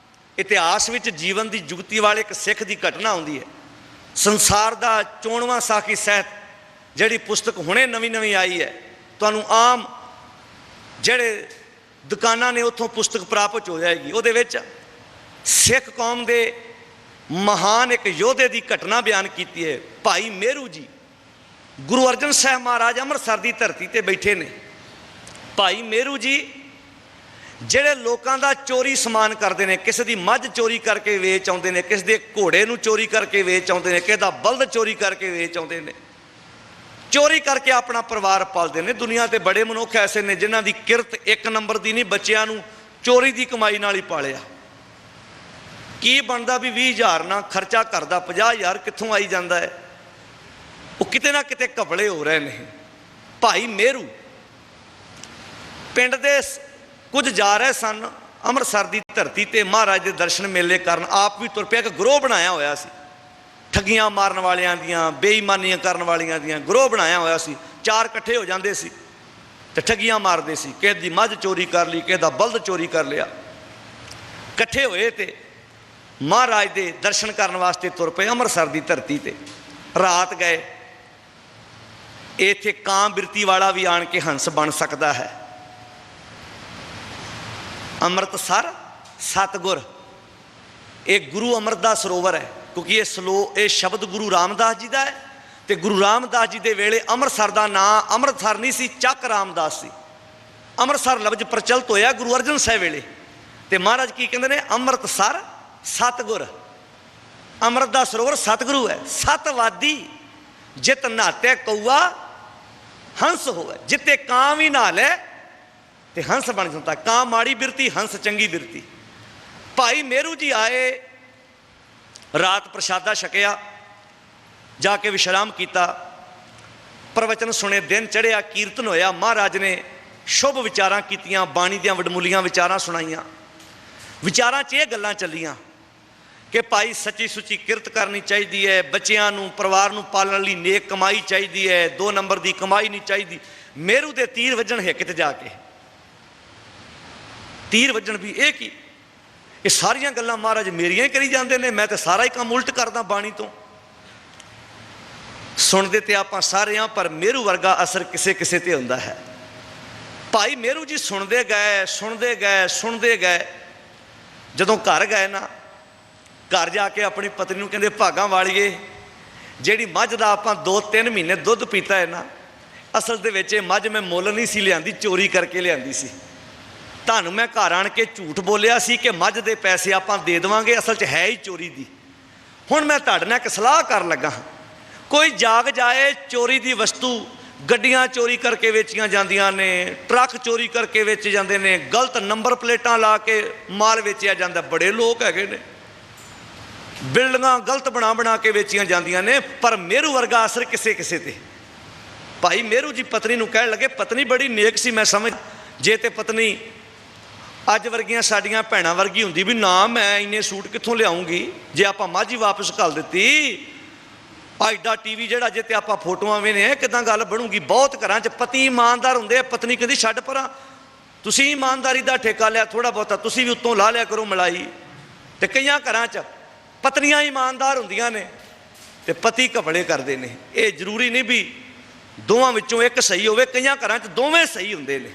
ਇਤਿਹਾਸ ਵਿੱਚ ਜੀਵਨ ਦੀ ਜੁਗਤੀ ਵਾਲੇ ਇੱਕ ਸਿੱਖ ਦੀ ਘਟਨਾ ਆਉਂਦੀ ਹੈ। ਸੰਸਾਰ ਦਾ 54ਵਾਂ ਸਾਖੀ ਸਾਹਿਤ, ਜਿਹੜੀ ਪੁਸਤਕ ਹੁਣੇ ਨਵੀਂ ਆਈ ਹੈ, ਤੁਹਾਨੂੰ ਆਮ ਜਿਹੜੇ ਦੁਕਾਨਾਂ ਨੇ ਉੱਥੋਂ ਪੁਸਤਕ ਪ੍ਰਾਪਤ ਹੋ ਜਾਏਗੀ। ਉਹਦੇ ਵਿੱਚ ਸਿੱਖ ਕੌਮ ਦੇ ਮਹਾਨ ਇੱਕ ਯੋਧੇ ਦੀ ਘਟਨਾ ਬਿਆਨ ਕੀਤੀ ਹੈ, ਭਾਈ ਮੇਰੂ ਜੀ, गुरु अर्जन साहब महाराज अमृतसर की धरती ते बैठे ने। भाई मेरू जी ਜਿਹੜੇ ਲੋਕਾਂ ਦਾ ਚੋਰੀ ਸਮਾਨ ਕਰਦੇ ਨੇ, ਕਿਸੇ ਦੀ ਮੱਝ ਚੋਰੀ ਕਰਕੇ ਵੇਚ ਆਉਂਦੇ ਨੇ, ਕਿਸੇ ਦੇ ਘੋੜੇ ਨੂੰ ਚੋਰੀ ਕਰਕੇ ਵੇਚ ਆਉਂਦੇ ਨੇ, ਕਿਸੇ ਦਾ ਬਲਦ ਚੋਰੀ ਕਰਕੇ ਵੇਚ ਆਉਂਦੇ ਨੇ, ਚੋਰੀ ਕਰਕੇ ਆਪਣਾ ਪਰਿਵਾਰ ਪਾਲਦੇ ਨੇ। ਦੁਨੀਆ ਤੇ ਬੜੇ ਮਨੁੱਖ ਐਸੇ ਨੇ ਜਿਨ੍ਹਾਂ ਦੀ ਕਿਰਤ ਇੱਕ ਨੰਬਰ ਦੀ ਨਹੀਂ, ਬੱਚਿਆਂ ਨੂੰ ਚੋਰੀ ਦੀ ਕਮਾਈ ਨਾਲ ਹੀ ਪਾਲਿਆ। ਕੀ ਬਣਦਾ ਵੀ 20,000 ਨਾਲ ਖਰਚਾ ਕਰਦਾ 50,000 ਕਿੱਥੋਂ ਆਈ ਜਾਂਦਾ ਹੈ? ਉਹ ਕਿਤੇ ਨਾ ਕਿਤੇ ਘਪਲੇ ਹੋ ਰਹੇ ਨੇ। ਭਾਈ ਮੇਰੂ ਪਿੰਡ ਦੇ ਕੁਝ ਜਾ ਰਹੇ ਸਨ ਅੰਮ੍ਰਿਤਸਰ ਦੀ ਧਰਤੀ ਤੇ ਮਹਾਰਾਜ ਦੇ ਦਰਸ਼ਨ ਮੇਲੇ ਕਰਨ। ਆਪ ਵੀ ਤੁਰ ਪਿਆ, ਇੱਕ ਗਰੋਹ ਬਣਾਇਆ ਹੋਇਆ ਸੀ, ਠੱਗੀਆਂ ਮਾਰਨ ਵਾਲਿਆਂ ਦੀਆਂ, ਬੇਈਮਾਨੀਆਂ ਕਰਨ ਵਾਲਿਆਂ ਦੀਆਂ ਗਰੋਹ ਬਣਾਇਆ ਹੋਇਆ ਸੀ। ਚਾਰ ਇਕੱਠੇ ਹੋ ਜਾਂਦੇ ਸੀ ਤੇ ਠੱਗੀਆਂ ਮਾਰਦੇ ਸੀ। ਕਿਸੇ ਦੀ ਮੱਝ ਚੋਰੀ ਕਰ ਲਈ, ਕਿਸੇ ਦਾ ਬਲਦ ਚੋਰੀ ਕਰ ਲਿਆ। ਇਕੱਠੇ ਹੋਏ ਤੇ ਮਹਾਰਾਜ ਦੇ ਦਰਸ਼ਨ ਕਰਨ ਵਾਸਤੇ ਤੁਰ ਪਏ ਅੰਮ੍ਰਿਤਸਰ ਦੀ ਧਰਤੀ ਤੇ। ਰਾਤ ਗਏ। ਇੱਥੇ ਕਾਂ ਬਿਰਤੀ ਵਾਲਾ ਵੀ ਆਣ ਕੇ ਹੰਸ ਬਣ ਸਕਦਾ ਹੈ। ਅੰਮ੍ਰਿਤਸਰ ਸਤਿਗੁਰ, ਇਹ ਗੁਰੂ ਅਮਰਤ ਦਾ ਸਰੋਵਰ ਹੈ, ਕਿਉਂਕਿ ਇਹ ਸ਼ਬਦ ਗੁਰੂ ਰਾਮਦਾਸ ਜੀ ਦਾ ਹੈ। ਤੇ ਗੁਰੂ ਰਾਮਦਾਸ ਜੀ ਦੇ ਵੇਲੇ ਅੰਮ੍ਰਿਤਸਰ ਦਾ ਨਾਂ ਅੰਮ੍ਰਿਤਸਰ ਨਹੀਂ ਸੀ, ਚੱਕ ਰਾਮਦਾਸ ਸੀ। ਅੰਮ੍ਰਿਤਸਰ ਲਫ਼ਜ਼ ਪ੍ਰਚਲਿਤ ਹੋਇਆ ਗੁਰੂ ਅਰਜਨ ਸਾਹਿਬ ਵੇਲੇ। ਤੇ ਮਹਾਰਾਜ ਕੀ ਕਹਿੰਦੇ ਨੇ? ਅੰਮ੍ਰਿਤਸਰ ਸਤਿਗੁਰ। ਅੰਮ੍ਰਿਤ ਦਾ ਸਰੋਵਰ ਸਤਿਗੁਰੂ ਹੈ। ਸਤਵਾਦੀ ਜਿਤ ਨਹਾਤੇ ਕਊਆ ਹੰਸ ਹੋਵੇ, ਜਿੱਤੇ ਕਾਂ ਵੀ ਨਹਾ ਲੈ ਤੇ ਹੰਸ ਬਣ ਜਾਂਦਾ। ਕਾਂ ਮਾੜੀ ਬਿਰਤੀ, ਹੰਸ ਚੰਗੀ ਬਿਰਤੀ। ਭਾਈ ਮੇਰੂ ਜੀ ਆਏ, ਰਾਤ ਪ੍ਰਸ਼ਾਦਾ ਛਕਿਆ, ਜਾ ਕੇ ਵਿਸ਼ਰਾਮ ਕੀਤਾ, ਪ੍ਰਵਚਨ ਸੁਣੇ, ਦਿਨ ਚੜ੍ਹਿਆ, ਕੀਰਤਨ ਹੋਇਆ। ਮਹਾਰਾਜ ਨੇ ਸ਼ੁਭ ਵਿਚਾਰਾਂ ਕੀਤੀਆਂ, ਬਾਣੀ ਦੀਆਂ ਵਡਮੁੱਲੀਆਂ ਵਿਚਾਰਾਂ ਸੁਣਾਈਆਂ। ਵਿਚਾਰਾਂ 'ਚ ਇਹ ਗੱਲਾਂ ਚੱਲੀਆਂ ਕਿ ਭਾਈ ਸੱਚੀ ਸੁੱਚੀ ਕਿਰਤ ਕਰਨੀ ਚਾਹੀਦੀ ਹੈ, ਬੱਚਿਆਂ ਨੂੰ ਪਰਿਵਾਰ ਨੂੰ ਪਾਲਣ ਲਈ ਨੇਕ ਕਮਾਈ ਚਾਹੀਦੀ ਹੈ, 2 ਨੰਬਰ ਦੀ ਕਮਾਈ ਨਹੀਂ ਚਾਹੀਦੀ। ਮੇਰੂ ਦੇ ਤੀਰ ਵੱਜਣ ਹਿੱਕ 'ਤੇ ਜਾ ਕੇ, ਤੀਰ ਵੱਜਣ ਵੀ ਇਹ ਕੀ? ਇਹ ਸਾਰੀਆਂ ਗੱਲਾਂ ਮਹਾਰਾਜ ਮੇਰੀਆਂ ਹੀ ਕਰੀ ਜਾਂਦੇ ਨੇ, ਮੈਂ ਤਾਂ ਸਾਰਾ ਹੀ ਕੰਮ ਉਲਟ ਕਰਦਾ ਬਾਣੀ ਤੋਂ। ਸੁਣਦੇ ਤੇ ਆਪਾਂ ਸਾਰੇ ਹਾਂ, ਪਰ ਮੇਰੂ ਵਰਗਾ ਅਸਰ ਕਿਸੇ ਕਿਸੇ ਤੇ ਹੁੰਦਾ ਹੈ। ਭਾਈ ਮੇਰੂ ਜੀ ਸੁਣਦੇ ਗਏ, ਸੁਣਦੇ ਗਏ, ਸੁਣਦੇ ਗਏ। ਜਦੋਂ ਘਰ ਗਏ ਨਾ, ਘਰ ਜਾ ਕੇ ਆਪਣੀ ਪਤਨੀ ਨੂੰ ਕਹਿੰਦੇ, ਭਾਗਾਂ ਵਾਲੀਏ, ਜਿਹੜੀ ਮੱਝ ਦਾ ਆਪਾਂ 2-3 ਮਹੀਨੇ ਦੁੱਧ ਪੀਤਾ ਹੈ ਨਾ, ਅਸਲ ਦੇ ਵਿੱਚ ਇਹ ਮੱਝ ਮੈਂ ਮੁੱਲ ਨਹੀਂ ਸੀ ਲਿਆਂਦੀ, ਚੋਰੀ ਕਰਕੇ ਲਿਆਂਦੀ ਸੀ। ਤੁਹਾਨੂੰ ਮੈਂ ਘਰ ਆਣ ਕੇ ਝੂਠ ਬੋਲਿਆ ਸੀ ਕਿ ਮੱਝ ਦੇ ਪੈਸੇ ਆਪਾਂ ਦੇ ਦੇਵਾਂਗੇ, ਅਸਲ 'ਚ ਹੈ ਹੀ ਚੋਰੀ ਦੀ। ਹੁਣ ਮੈਂ ਤੁਹਾਡੇ ਨਾਲ ਇੱਕ ਸਲਾਹ ਕਰਨ ਲੱਗਾ। ਕੋਈ ਜਾਗ ਜਾਏ, ਚੋਰੀ ਦੀ ਵਸਤੂ, ਗੱਡੀਆਂ ਚੋਰੀ ਕਰਕੇ ਵੇਚੀਆਂ ਜਾਂਦੀਆਂ ਨੇ, ਟਰੱਕ ਚੋਰੀ ਕਰਕੇ ਵੇਚੇ ਜਾਂਦੇ ਨੇ, ਗਲਤ ਨੰਬਰ ਪਲੇਟਾਂ ਲਾ ਕੇ ਮਾਲ ਵੇਚਿਆ ਜਾਂਦਾ। ਬੜੇ ਲੋਕ ਹੈਗੇ ਨੇ, ਬਿਲਡਿੰਗਾਂ ਗਲਤ ਬਣਾ ਕੇ ਵੇਚੀਆਂ ਜਾਂਦੀਆਂ ਨੇ। ਪਰ ਮੇਰੂ ਵਰਗਾ ਅਸਰ ਕਿਸੇ ਕਿਸੇ ਤੇ। ਭਾਈ ਮੇਰੂ ਜੀ ਪਤਨੀ ਨੂੰ ਕਹਿਣ ਲੱਗੇ, ਪਤਨੀ ਬੜੀ ਨੇਕ ਸੀ, ਮੈਂ ਸਮਝ, ਜੇ ਤੇ ਪਤਨੀ ਅੱਜ ਵਰਗੀਆਂ ਸਾਡੀਆਂ ਭੈਣਾਂ ਵਰਗੀ ਹੁੰਦੀ ਵੀ ਨਾ, ਮੈਂ ਇੰਨੇ ਸੂਟ ਕਿੱਥੋਂ ਲਿਆਉਂਗੀ, ਜੇ ਆਪਾਂ ਮੱਝ ਹੀ ਵਾਪਸ ਘੱਲ ਦਿੱਤੀ। ਐਡਾ ਟੀਵੀ ਜਿਹੜਾ ਜੇ ਤੇ ਆਪਾਂ ਫੋਟੋਆਂ ਵੇਨੇ, ਕਿੱਦਾਂ ਗੱਲ ਬਣੂਗੀ? ਬਹੁਤ ਘਰਾਂ 'ਚ ਪਤੀ ਇਮਾਨਦਾਰ ਹੁੰਦੇ ਆ, ਪਤਨੀ ਕਹਿੰਦੀ ਛੱਡ ਪਰਾਂ, ਤੁਸੀਂ ਇਮਾਨਦਾਰੀ ਦਾ ਠੇਕਾ ਲਿਆ, ਥੋੜ੍ਹਾ ਬਹੁਤਾ ਤੁਸੀਂ ਵੀ ਉੱਤੋਂ ਲਾ ਲਿਆ ਕਰੋ ਮਲਾਈ। ਤੇ ਕਈਆਂ ਘਰਾਂ 'ਚ ਪਤਨੀਆਂ ਇਮਾਨਦਾਰ ਹੁੰਦੀਆਂ ਨੇ ਤੇ ਪਤੀ ਘਪਲੇ ਕਰਦੇ ਨੇ। ਇਹ ਜ਼ਰੂਰੀ ਨਹੀਂ ਵੀ ਦੋਵਾਂ ਵਿੱਚੋਂ ਇੱਕ ਸਹੀ ਹੋਵੇ, ਕਈਆਂ ਘਰਾਂ 'ਚ ਦੋਵੇਂ ਸਹੀ ਹੁੰਦੇ ਨੇ।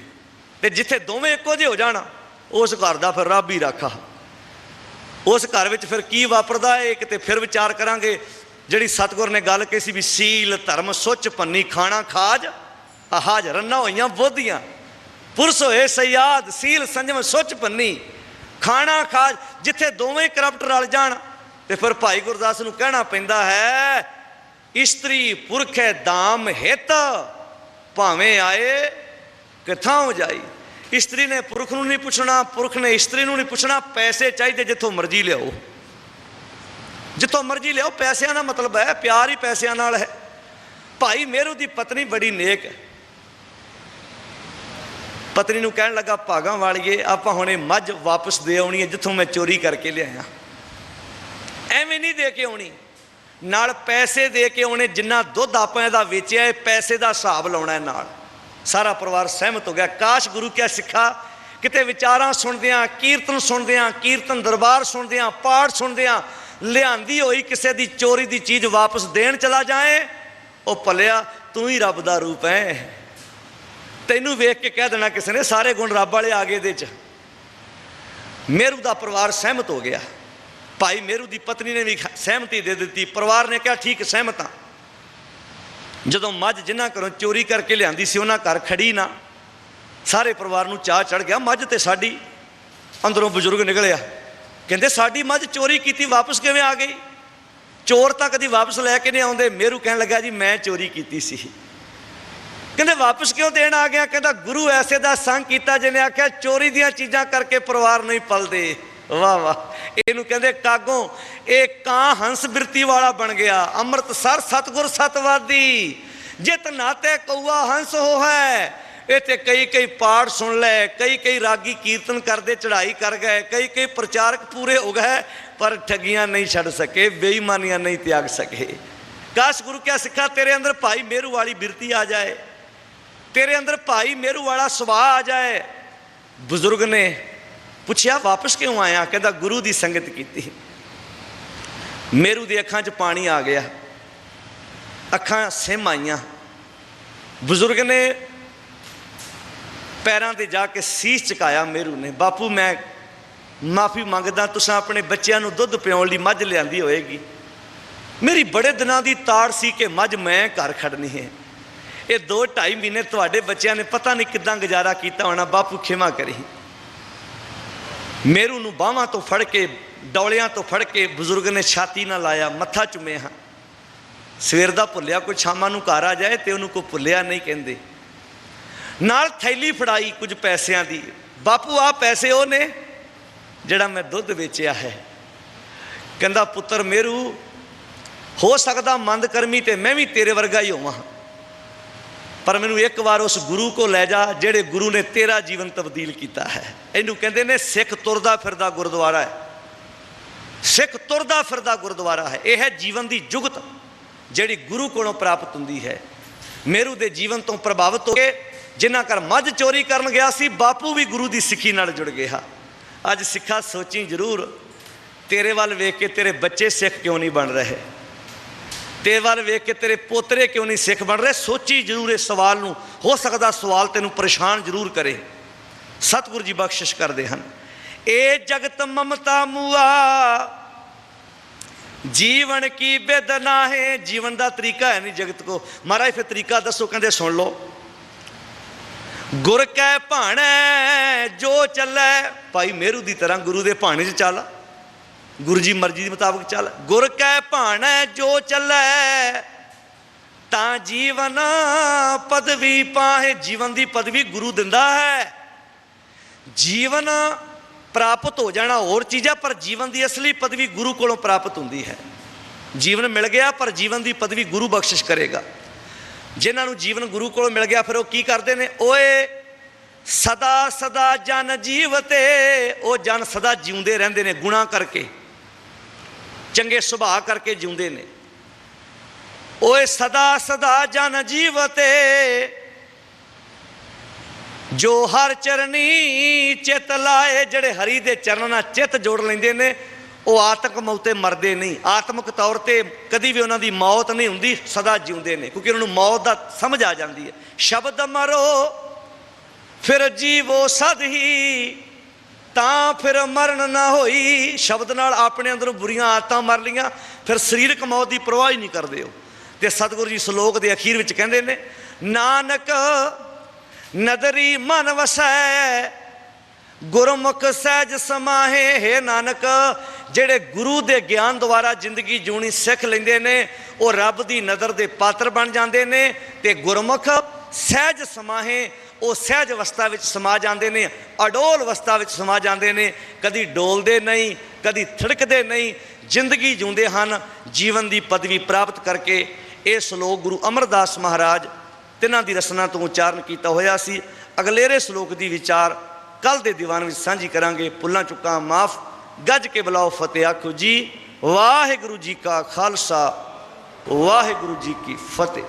ਤੇ ਜਿੱਥੇ ਦੋਵੇਂ ਇੱਕੋ ਜਿਹੇ ਹੋ ਜਾਣ, ਉਸ ਘਰ ਦਾ ਫਿਰ ਰੱਬ ਹੀ ਰਾਖਾ। ਉਸ ਘਰ ਵਿੱਚ ਫਿਰ ਕੀ ਵਾਪਰਦਾ ਹੈ, ਕਿਤੇ ਫਿਰ ਵਿਚਾਰ ਕਰਾਂਗੇ। ਜਿਹੜੀ ਸਤਿਗੁਰ ਨੇ ਗੱਲ ਕਹੀ ਸੀ ਵੀ ਸੀਲ ਧਰਮ ਸੁੱਚ ਪੰਨੀ, ਖਾਣਾ ਖਾਜ ਆਹਾਜ ਰੰਨਾ ਹੋਈਆਂ ਬੋਧੀਆਂ, ਪੁਰਸ਼ ਹੋਏ ਸਯਾਦ, ਸੀਲ ਸੰਜਮ ਸੁੱਚ ਪੰਨੀ, ਖਾਣਾ ਖਾਜ। ਜਿੱਥੇ ਦੋਵੇਂ ਕਰਪਟ ਰਲ ਜਾਣ ਤੇ ਫਿਰ ਭਾਈ ਗੁਰਦਾਸ ਨੂੰ ਕਹਿਣਾ ਪੈਂਦਾ ਹੈ, ਇਸਤਰੀ ਪੁਰਖੇ ਦਾਮ ਹਿੱਤ, ਭਾਵੇਂ ਆਏ ਕਿੱਥਾਂ ਹੋ ਜਾਈ। ਇਸਤਰੀ ਨੇ ਪੁਰਖ ਨੂੰ ਨਹੀਂ ਪੁੱਛਣਾ, ਪੁਰਖ ਨੇ ਇਸਤਰੀ ਨੂੰ ਨਹੀਂ ਪੁੱਛਣਾ। ਪੈਸੇ ਚਾਹੀਦੇ ਜਿੱਥੋਂ ਮਰਜ਼ੀ ਲਿਆਓ, ਜਿੱਥੋਂ ਮਰਜ਼ੀ ਲਿਆਓ। ਪੈਸਿਆਂ ਦਾ ਮਤਲਬ ਹੈ, ਪਿਆਰ ਹੀ ਪੈਸਿਆਂ ਨਾਲ ਹੈ। ਭਾਈ ਮੇਰੂ ਦੀ ਪਤਨੀ ਬੜੀ ਨੇਕ ਹੈ। ਪਤਨੀ ਨੂੰ ਕਹਿਣ ਲੱਗਾ, ਭਾਗਾਂ ਵਾਲੀਏ, ਆਪਾਂ ਹੁਣੇ ਮੱਝ ਵਾਪਸ ਦੇ ਆਉਣੀ ਹੈ ਜਿੱਥੋਂ ਮੈਂ ਚੋਰੀ ਕਰਕੇ ਲਿਆਇਆ। ਐਵੇਂ ਨਹੀਂ ਦੇ ਕੇ ਆਉਣੀ, ਨਾਲ ਪੈਸੇ ਦੇ ਕੇ ਆਉਣੇ। ਜਿੰਨਾ ਦੁੱਧ ਆਪਾਂ ਇਹਦਾ ਵੇਚਿਆ, ਇਹ ਪੈਸੇ ਦਾ ਹਿਸਾਬ ਲਾਉਣਾ ਹੈ ਨਾਲ। ਸਾਰਾ ਪਰਿਵਾਰ ਸਹਿਮਤ ਹੋ ਗਿਆ। ਕਾਸ਼ ਗੁਰੂ ਕਿਆ ਸਿੱਖਾ, ਕਿਤੇ ਵਿਚਾਰਾਂ ਸੁਣਦਿਆਂ, ਕੀਰਤਨ ਸੁਣਦਿਆਂ, ਕੀਰਤਨ ਦਰਬਾਰ ਸੁਣਦਿਆਂ, ਪਾਠ ਸੁਣਦਿਆਂ ਲਿਆਂਦੀ ਹੋਈ ਕਿਸੇ ਦੀ ਚੋਰੀ ਦੀ ਚੀਜ਼ ਵਾਪਸ ਦੇਣ ਚਲਾ ਜਾਏ। ਉਹ ਭਲਿਆ, ਤੂੰ ਹੀ ਰੱਬ ਦਾ ਰੂਪ ਹੈ। ਤੈਨੂੰ ਵੇਖ ਕੇ ਕਹਿ ਦੇਣਾ ਕਿਸੇ ਨੇ, ਸਾਰੇ ਗੁਣ ਰੱਬ ਵਾਲੇ ਆ ਗਏ ਇਹਦੇ 'ਚ। ਮੇਰੂ ਦਾ ਪਰਿਵਾਰ ਸਹਿਮਤ ਹੋ ਗਿਆ। ਭਾਈ ਮੇਰੂ ਦੀ ਪਤਨੀ ਨੇ ਵੀ ਸਹਿਮਤੀ ਦੇ ਦਿੱਤੀ। ਪਰਿਵਾਰ ਨੇ ਕਿਹਾ, ਠੀਕ, ਸਹਿਮਤ ਹਾਂ। ਜਦੋਂ ਮੱਝ ਜਿਨ੍ਹਾਂ ਘਰੋਂ ਚੋਰੀ ਕਰਕੇ ਲਿਆਂਦੀ ਸੀ ਉਹਨਾਂ ਘਰ ਖੜੀ ਨਾ, ਸਾਰੇ ਪਰਿਵਾਰ ਨੂੰ ਚਾਅ ਚੜ੍ਹ ਗਿਆ, ਮੱਝ ਤੇ ਸਾਡੀ। ਅੰਦਰੋਂ ਬਜ਼ੁਰਗ ਨਿਕਲਿਆ, ਕਹਿੰਦੇ ਸਾਡੀ ਮੱਝ ਚੋਰੀ ਕੀਤੀ ਵਾਪਸ ਕਿਵੇਂ ਆ ਗਈ? ਚੋਰ ਤਾਂ ਕਦੀ ਵਾਪਸ ਲੈ ਕੇ ਨਹੀਂ ਆਉਂਦੇ। ਮੇਰੂ ਕਹਿਣ ਲੱਗਾ ਜੀ ਮੈਂ ਚੋਰੀ ਕੀਤੀ ਸੀ। ਕਹਿੰਦੇ ਵਾਪਸ ਕਿਉਂ ਦੇਣ ਆ ਗਿਆ? ਕਹਿੰਦਾ ਗੁਰੂ ਐਸੇ ਦਾ ਸੰਗ ਕੀਤਾ ਜਿਹਨੇ ਆਖਿਆ ਚੋਰੀ ਦੀਆਂ ਚੀਜ਼ਾਂ ਕਰਕੇ ਪਰਿਵਾਰ ਨਹੀਂ ਪਲਦੇ। ਵਾਹ ਵਾਹ, ਇਹਨੂੰ ਕਹਿੰਦੇ ਕਾਗੋਂ ਇਹ ਕਾਂ ਹੰਸ ਬਿਰਤੀ ਵਾਲਾ ਬਣ ਗਿਆ। ਅੰਮ੍ਰਿਤਸਰ ਸਤਿਗੁਰ ਸਤਵਾਦੀ, ਜਿਤ ਨਾਤੇ ਕਊਆ ਹੰਸ ਹੋ ਹੈ। ਇਹ ਤੇ ਕਈ ਪਾਠ ਸੁਣ ਲੈ, ਕਈ ਰਾਗੀ ਕੀਰਤਨ ਕਰਦੇ ਚੜ੍ਹਾਈ ਕਰ ਗਏ, ਕਈ ਪ੍ਰਚਾਰਕ ਪੂਰੇ ਹੋ ਗਏ, ਪਰ ਠੱਗੀਆਂ ਨਹੀਂ ਛੱਡ ਸਕੇ, ਬੇਈਮਾਨੀਆਂ ਨਹੀਂ ਤਿਆਗ ਸਕੇ। ਕਾਸ਼ ਗੁਰੂ ਕਿਆ ਸਿੱਖਾ ਤੇਰੇ ਅੰਦਰ ਭਾਈ ਮੇਰੂ ਵਾਲੀ ਬਿਰਤੀ ਆ ਜਾਏ, ਤੇਰੇ ਅੰਦਰ ਭਾਈ ਮੇਰੂ ਵਾਲਾ ਸੁਭਾਅ ਆ ਜਾਏ। ਬਜ਼ੁਰਗ ਨੇ ਪੁੱਛਿਆ ਵਾਪਸ ਕਿਉਂ ਆਇਆ? ਕਹਿੰਦਾ ਗੁਰੂ ਦੀ ਸੰਗਤ ਕੀਤੀ। ਮੇਰੂ ਦੀ ਅੱਖਾਂ 'ਚ ਪਾਣੀ ਆ ਗਿਆ, ਅੱਖਾਂ ਸਿਮ ਆਈਆਂ। ਬਜ਼ੁਰਗ ਨੇ ਪੈਰਾਂ 'ਤੇ ਜਾ ਕੇ ਸੀਸ ਝੁਕਾਇਆ ਮੇਰੂ ਨੇ। ਬਾਪੂ ਮੈਂ ਮਾਫੀ ਮੰਗਦਾ, ਤੁਸੀਂ ਆਪਣੇ ਬੱਚਿਆਂ ਨੂੰ ਦੁੱਧ ਪਿਆਉਣ ਲਈ ਮੱਝ ਲਿਆਂਦੀ ਹੋਏਗੀ, ਮੇਰੀ ਬੜੇ ਦਿਨਾਂ ਦੀ ਤਾੜ ਸੀ ਕਿ ਮੱਝ ਮੈਂ ਘਰ ਖੜਨੀ ਹੈ। ਇਹ 2-2.5 ਮਹੀਨੇ ਤੁਹਾਡੇ ਬੱਚਿਆਂ ਨੇ ਪਤਾ ਨਹੀਂ ਕਿੱਦਾਂ ਗੁਜ਼ਾਰਾ ਕੀਤਾ ਹੋਣਾ, ਬਾਪੂ ਖਿਮਾ ਕਰੀ। ਮੇਰੂ ਨੂੰ ਬਾਹਾਂ ਤੋਂ ਫੜ ਕੇ, ਡੌਲਿਆਂ ਤੋਂ ਫੜ ਕੇ ਬਜ਼ੁਰਗ ਨੇ ਛਾਤੀ ਨਾਲ ਲਾਇਆ, ਮੱਥਾ ਚੁੰਮੇ। ਹਾਂ ਸਵੇਰ ਦਾ ਭੁੱਲਿਆ ਕੋਈ ਸ਼ਾਮਾਂ ਨੂੰ ਘਰ ਆ ਜਾਏ ਤੇ ਉਹਨੂੰ ਕੋਈ ਭੁੱਲਿਆ ਨਹੀਂ ਕਹਿੰਦੇ। ਨਾਲ ਥੈਲੀ ਫੜਾਈ ਕੁਝ ਪੈਸਿਆਂ ਦੀ। ਬਾਪੂ ਆਹ ਪੈਸੇ ਉਹ ਨੇ ਜਿਹੜਾ ਮੈਂ ਦੁੱਧ ਵੇਚਿਆ ਹੈ। ਕਹਿੰਦਾ ਪੁੱਤਰ ਮੇਰੂ, ਹੋ ਸਕਦਾ ਮੰਦ ਕਰਮੀ ਤੇ ਮੈਂ ਵੀ ਤੇਰੇ ਵਰਗਾ ਹੀ ਹੋਵਾਂ, ਪਰ ਮੈਨੂੰ ਇੱਕ ਵਾਰ ਉਸ ਗੁਰੂ ਕੋ ਲੈ ਜਾ ਜਿਹੜੇ ਗੁਰੂ ਨੇ ਤੇਰਾ ਜੀਵਨ ਤਬਦੀਲ ਕੀਤਾ ਹੈ। ਇਹਨੂੰ ਕਹਿੰਦੇ ਨੇ ਸਿੱਖ ਤੁਰਦਾ ਫਿਰਦਾ ਗੁਰਦੁਆਰਾ ਹੈ। ਸਿੱਖ ਤੁਰਦਾ ਫਿਰਦਾ ਗੁਰਦੁਆਰਾ ਹੈ। ਇਹ ਹੈ ਜੀਵਨ ਦੀ ਜੁਗਤ ਜਿਹੜੀ ਗੁਰੂ ਕੋਲੋਂ ਪ੍ਰਾਪਤ ਹੁੰਦੀ ਹੈ। ਮੇਰੂ ਦੇ ਜੀਵਨ ਤੋਂ ਪ੍ਰਭਾਵਿਤ ਹੋ ਕੇ ਜਿਨ੍ਹਾਂ ਘਰ ਮੱਝ ਚੋਰੀ ਕਰਨ ਗਿਆ ਸੀ, ਬਾਪੂ ਵੀ ਗੁਰੂ ਦੀ ਸਿੱਖੀ ਨਾਲ ਜੁੜ ਗਿਆ। ਅੱਜ ਸਿੱਖਾ ਸੋਚੀ ਜ਼ਰੂਰ, ਤੇਰੇ ਵੱਲ ਵੇਖ ਕੇ ਤੇਰੇ ਬੱਚੇ ਸਿੱਖ ਕਿਉਂ ਨਹੀਂ ਬਣ ਰਹੇ? ਤੇਰੇ ਵੱਲ ਵੇਖ ਕੇ ਤੇਰੇ ਪੋਤਰੇ ਕਿਉਂ ਨਹੀਂ ਸਿੱਖ ਬਣ ਰਹੇ? ਸੋਚੀ ਜ਼ਰੂਰ ਇਸ ਸਵਾਲ ਨੂੰ। ਹੋ ਸਕਦਾ ਸਵਾਲ ਤੈਨੂੰ ਪਰੇਸ਼ਾਨ ਜ਼ਰੂਰ ਕਰੇ। ਸਤਿਗੁਰੂ ਜੀ ਬਖਸ਼ਿਸ਼ ਕਰਦੇ ਹਨ। ਇਹ ਜਗਤ ਮਮਤਾ ਮੁਆ ਜੀਵਨ ਕੀ ਬੇਦਨਾ ਹੈ। ਜੀਵਨ ਦਾ ਤਰੀਕਾ ਹੈ ਨਹੀਂ ਜਗਤ ਕੋ। ਮਹਾਰਾਜ ਫਿਰ ਤਰੀਕਾ ਦੱਸੋ? ਕਹਿੰਦੇ ਸੁਣ ਲਓ। ਗੁਰ ਕੈ ਭਾਣੈ ਜੋ ਚੱਲੈ। ਭਾਈ ਮੇਰੂ ਦੀ ਤਰ੍ਹਾਂ ਗੁਰੂ ਦੇ ਭਾਣੇ 'ਚ ਚੱਲ, ਗੁਰੂ ਜੀ ਮਰਜ਼ੀ ਦੇ ਮੁਤਾਬਕ ਚੱਲ। ਗੁਰ ਕੈ ਭਾਣੈ ਜੋ ਚੱਲੈ ਤਾਂ ਜੀਵਨ ਪਦਵੀ ਪਾਹੇ। ਜੀਵਨ ਦੀ ਪਦਵੀ ਗੁਰੂ ਦਿੰਦਾ ਹੈ। ਜੀਵਨ ਪ੍ਰਾਪਤ ਹੋ ਜਾਣਾ ਹੋਰ ਚੀਜ਼ ਹੈ, ਪਰ ਜੀਵਨ ਦੀ ਅਸਲੀ ਪਦਵੀ ਗੁਰੂ ਕੋਲੋਂ ਪ੍ਰਾਪਤ ਹੁੰਦੀ ਹੈ। ਜੀਵਨ ਮਿਲ ਗਿਆ ਪਰ ਜੀਵਨ ਦੀ ਪਦਵੀ ਗੁਰੂ ਬਖਸ਼ਿਸ਼ ਕਰੇਗਾ। ਜਿਨ੍ਹਾਂ ਨੂੰ ਜੀਵਨ ਗੁਰੂ ਕੋਲੋਂ ਮਿਲ ਗਿਆ ਫਿਰ ਉਹ ਕੀ ਕਰਦੇ ਨੇ? ਓਏ ਸਦਾ ਸਦਾ ਜਨ ਜੀਵਤੇ। ਉਹ ਜਨ ਸਦਾ ਜਿਉਂਦੇ ਰਹਿੰਦੇ ਨੇ, ਗੁਣਾ ਕਰਕੇ, ਚੰਗੇ ਸੁਭਾਅ ਕਰਕੇ ਜਿਉਂਦੇ ਨੇ। ਓਏ ਸਦਾ ਸਦਾ ਜਨ ਜੀਵਤੇ ਜੋ ਹਰ ਚਰਨੀ ਚਿਤ ਲਾਏ। ਜਿਹੜੇ ਹਰੀ ਦੇ ਚਰਨਾਂ ਨਾਲ ਚਿੱਤ ਜੋੜ ਲੈਂਦੇ ਨੇ ਉਹ ਆਤਮਕ ਮੌਤ ਤੇ ਮਰਦੇ ਨਹੀਂ। ਆਤਮਕ ਤੌਰ ਤੇ ਕਦੀ ਵੀ ਉਹਨਾਂ ਦੀ ਮੌਤ ਨਹੀਂ ਹੁੰਦੀ, ਸਦਾ ਜਿਉਂਦੇ ਨੇ, ਕਿਉਂਕਿ ਉਹਨਾਂ ਨੂੰ ਮੌਤ ਦਾ ਸਮਝ ਆ ਜਾਂਦੀ ਹੈ। ਸ਼ਬਦ ਮਰੋ ਫਿਰ ਜੀਵੋ ਸਦ ਹੀ ਤਾਂ ਫਿਰ ਮਰਨ ਨਾ ਹੋਈ। ਸ਼ਬਦ ਨਾਲ ਆਪਣੇ ਅੰਦਰੋਂ ਬੁਰੀਆਂ ਆਦਤਾਂ ਮਰ ਲਈਆਂ, ਫਿਰ ਸਰੀਰਕ ਮੌਤ ਦੀ ਪਰਵਾਹ ਹੀ ਨਹੀਂ ਕਰਦੇ ਹੋ। ਤੇ ਸਤਿਗੁਰੂ ਜੀ ਸ਼ਲੋਕ ਦੇ ਅਖੀਰ ਵਿੱਚ ਕਹਿੰਦੇ ਨੇ, ਨਾਨਕ ਨਦਰੀ ਮਨ ਵਸੈ ਗੁਰਮੁਖ ਸਹਿਜ ਸਮਾਹੇ। ਹੈ ਨਾਨਕ, ਜਿਹੜੇ ਗੁਰੂ ਦੇ ਗਿਆਨ ਦੁਆਰਾ ਜ਼ਿੰਦਗੀ ਜਿਉਣੀ ਸਿੱਖ ਲੈਂਦੇ ਨੇ ਉਹ ਰੱਬ ਦੀ ਨਜ਼ਰ ਦੇ ਪਾਤਰ ਬਣ ਜਾਂਦੇ ਨੇ। ਤੇ ਗੁਰਮੁਖ ਸਹਿਜ ਸਮਾਹੇ, ਉਹ ਸਹਿਜ ਅਵਸਥਾ ਵਿੱਚ ਸਮਾ ਜਾਂਦੇ ਨੇ, ਅਡੋਲ ਅਵਸਥਾ ਵਿੱਚ ਸਮਾ ਜਾਂਦੇ ਨੇ। ਕਦੀ ਡੋਲਦੇ ਨਹੀਂ, ਕਦੀ ਥੜਕਦੇ ਨਹੀਂ, ਜ਼ਿੰਦਗੀ ਜਿਉਂਦੇ ਹਨ ਜੀਵਨ ਦੀ ਪਦਵੀ ਪ੍ਰਾਪਤ ਕਰਕੇ। ਇਹ ਸ਼ਲੋਕ ਗੁਰੂ ਅਮਰਦਾਸ ਮਹਾਰਾਜ ਤਿੰਨਾਂ ਦੀ ਰਸਨਾ ਤੋਂ ਉਚਾਰਨ ਕੀਤਾ ਹੋਇਆ ਸੀ। ਅਗਲੇਰੇ ਸ਼ਲੋਕ ਦੀ ਵਿਚਾਰ ਕੱਲ੍ਹ ਦੇ ਦੀਵਾਨ ਵਿੱਚ ਸਾਂਝੀ ਕਰਾਂਗੇ। ਭੁੱਲਾਂ ਚੁੱਕਾਂ ਮਾਫ, ਗੱਜ ਕੇ ਬੁਲਾਓ ਫਤਿਹ ਆਖੋ ਜੀ। ਵਾਹਿਗੁਰੂ ਜੀ ਕਾ ਖਾਲਸਾ, ਵਾਹਿਗੁਰੂ ਜੀ ਕੀ ਫਤਿਹ।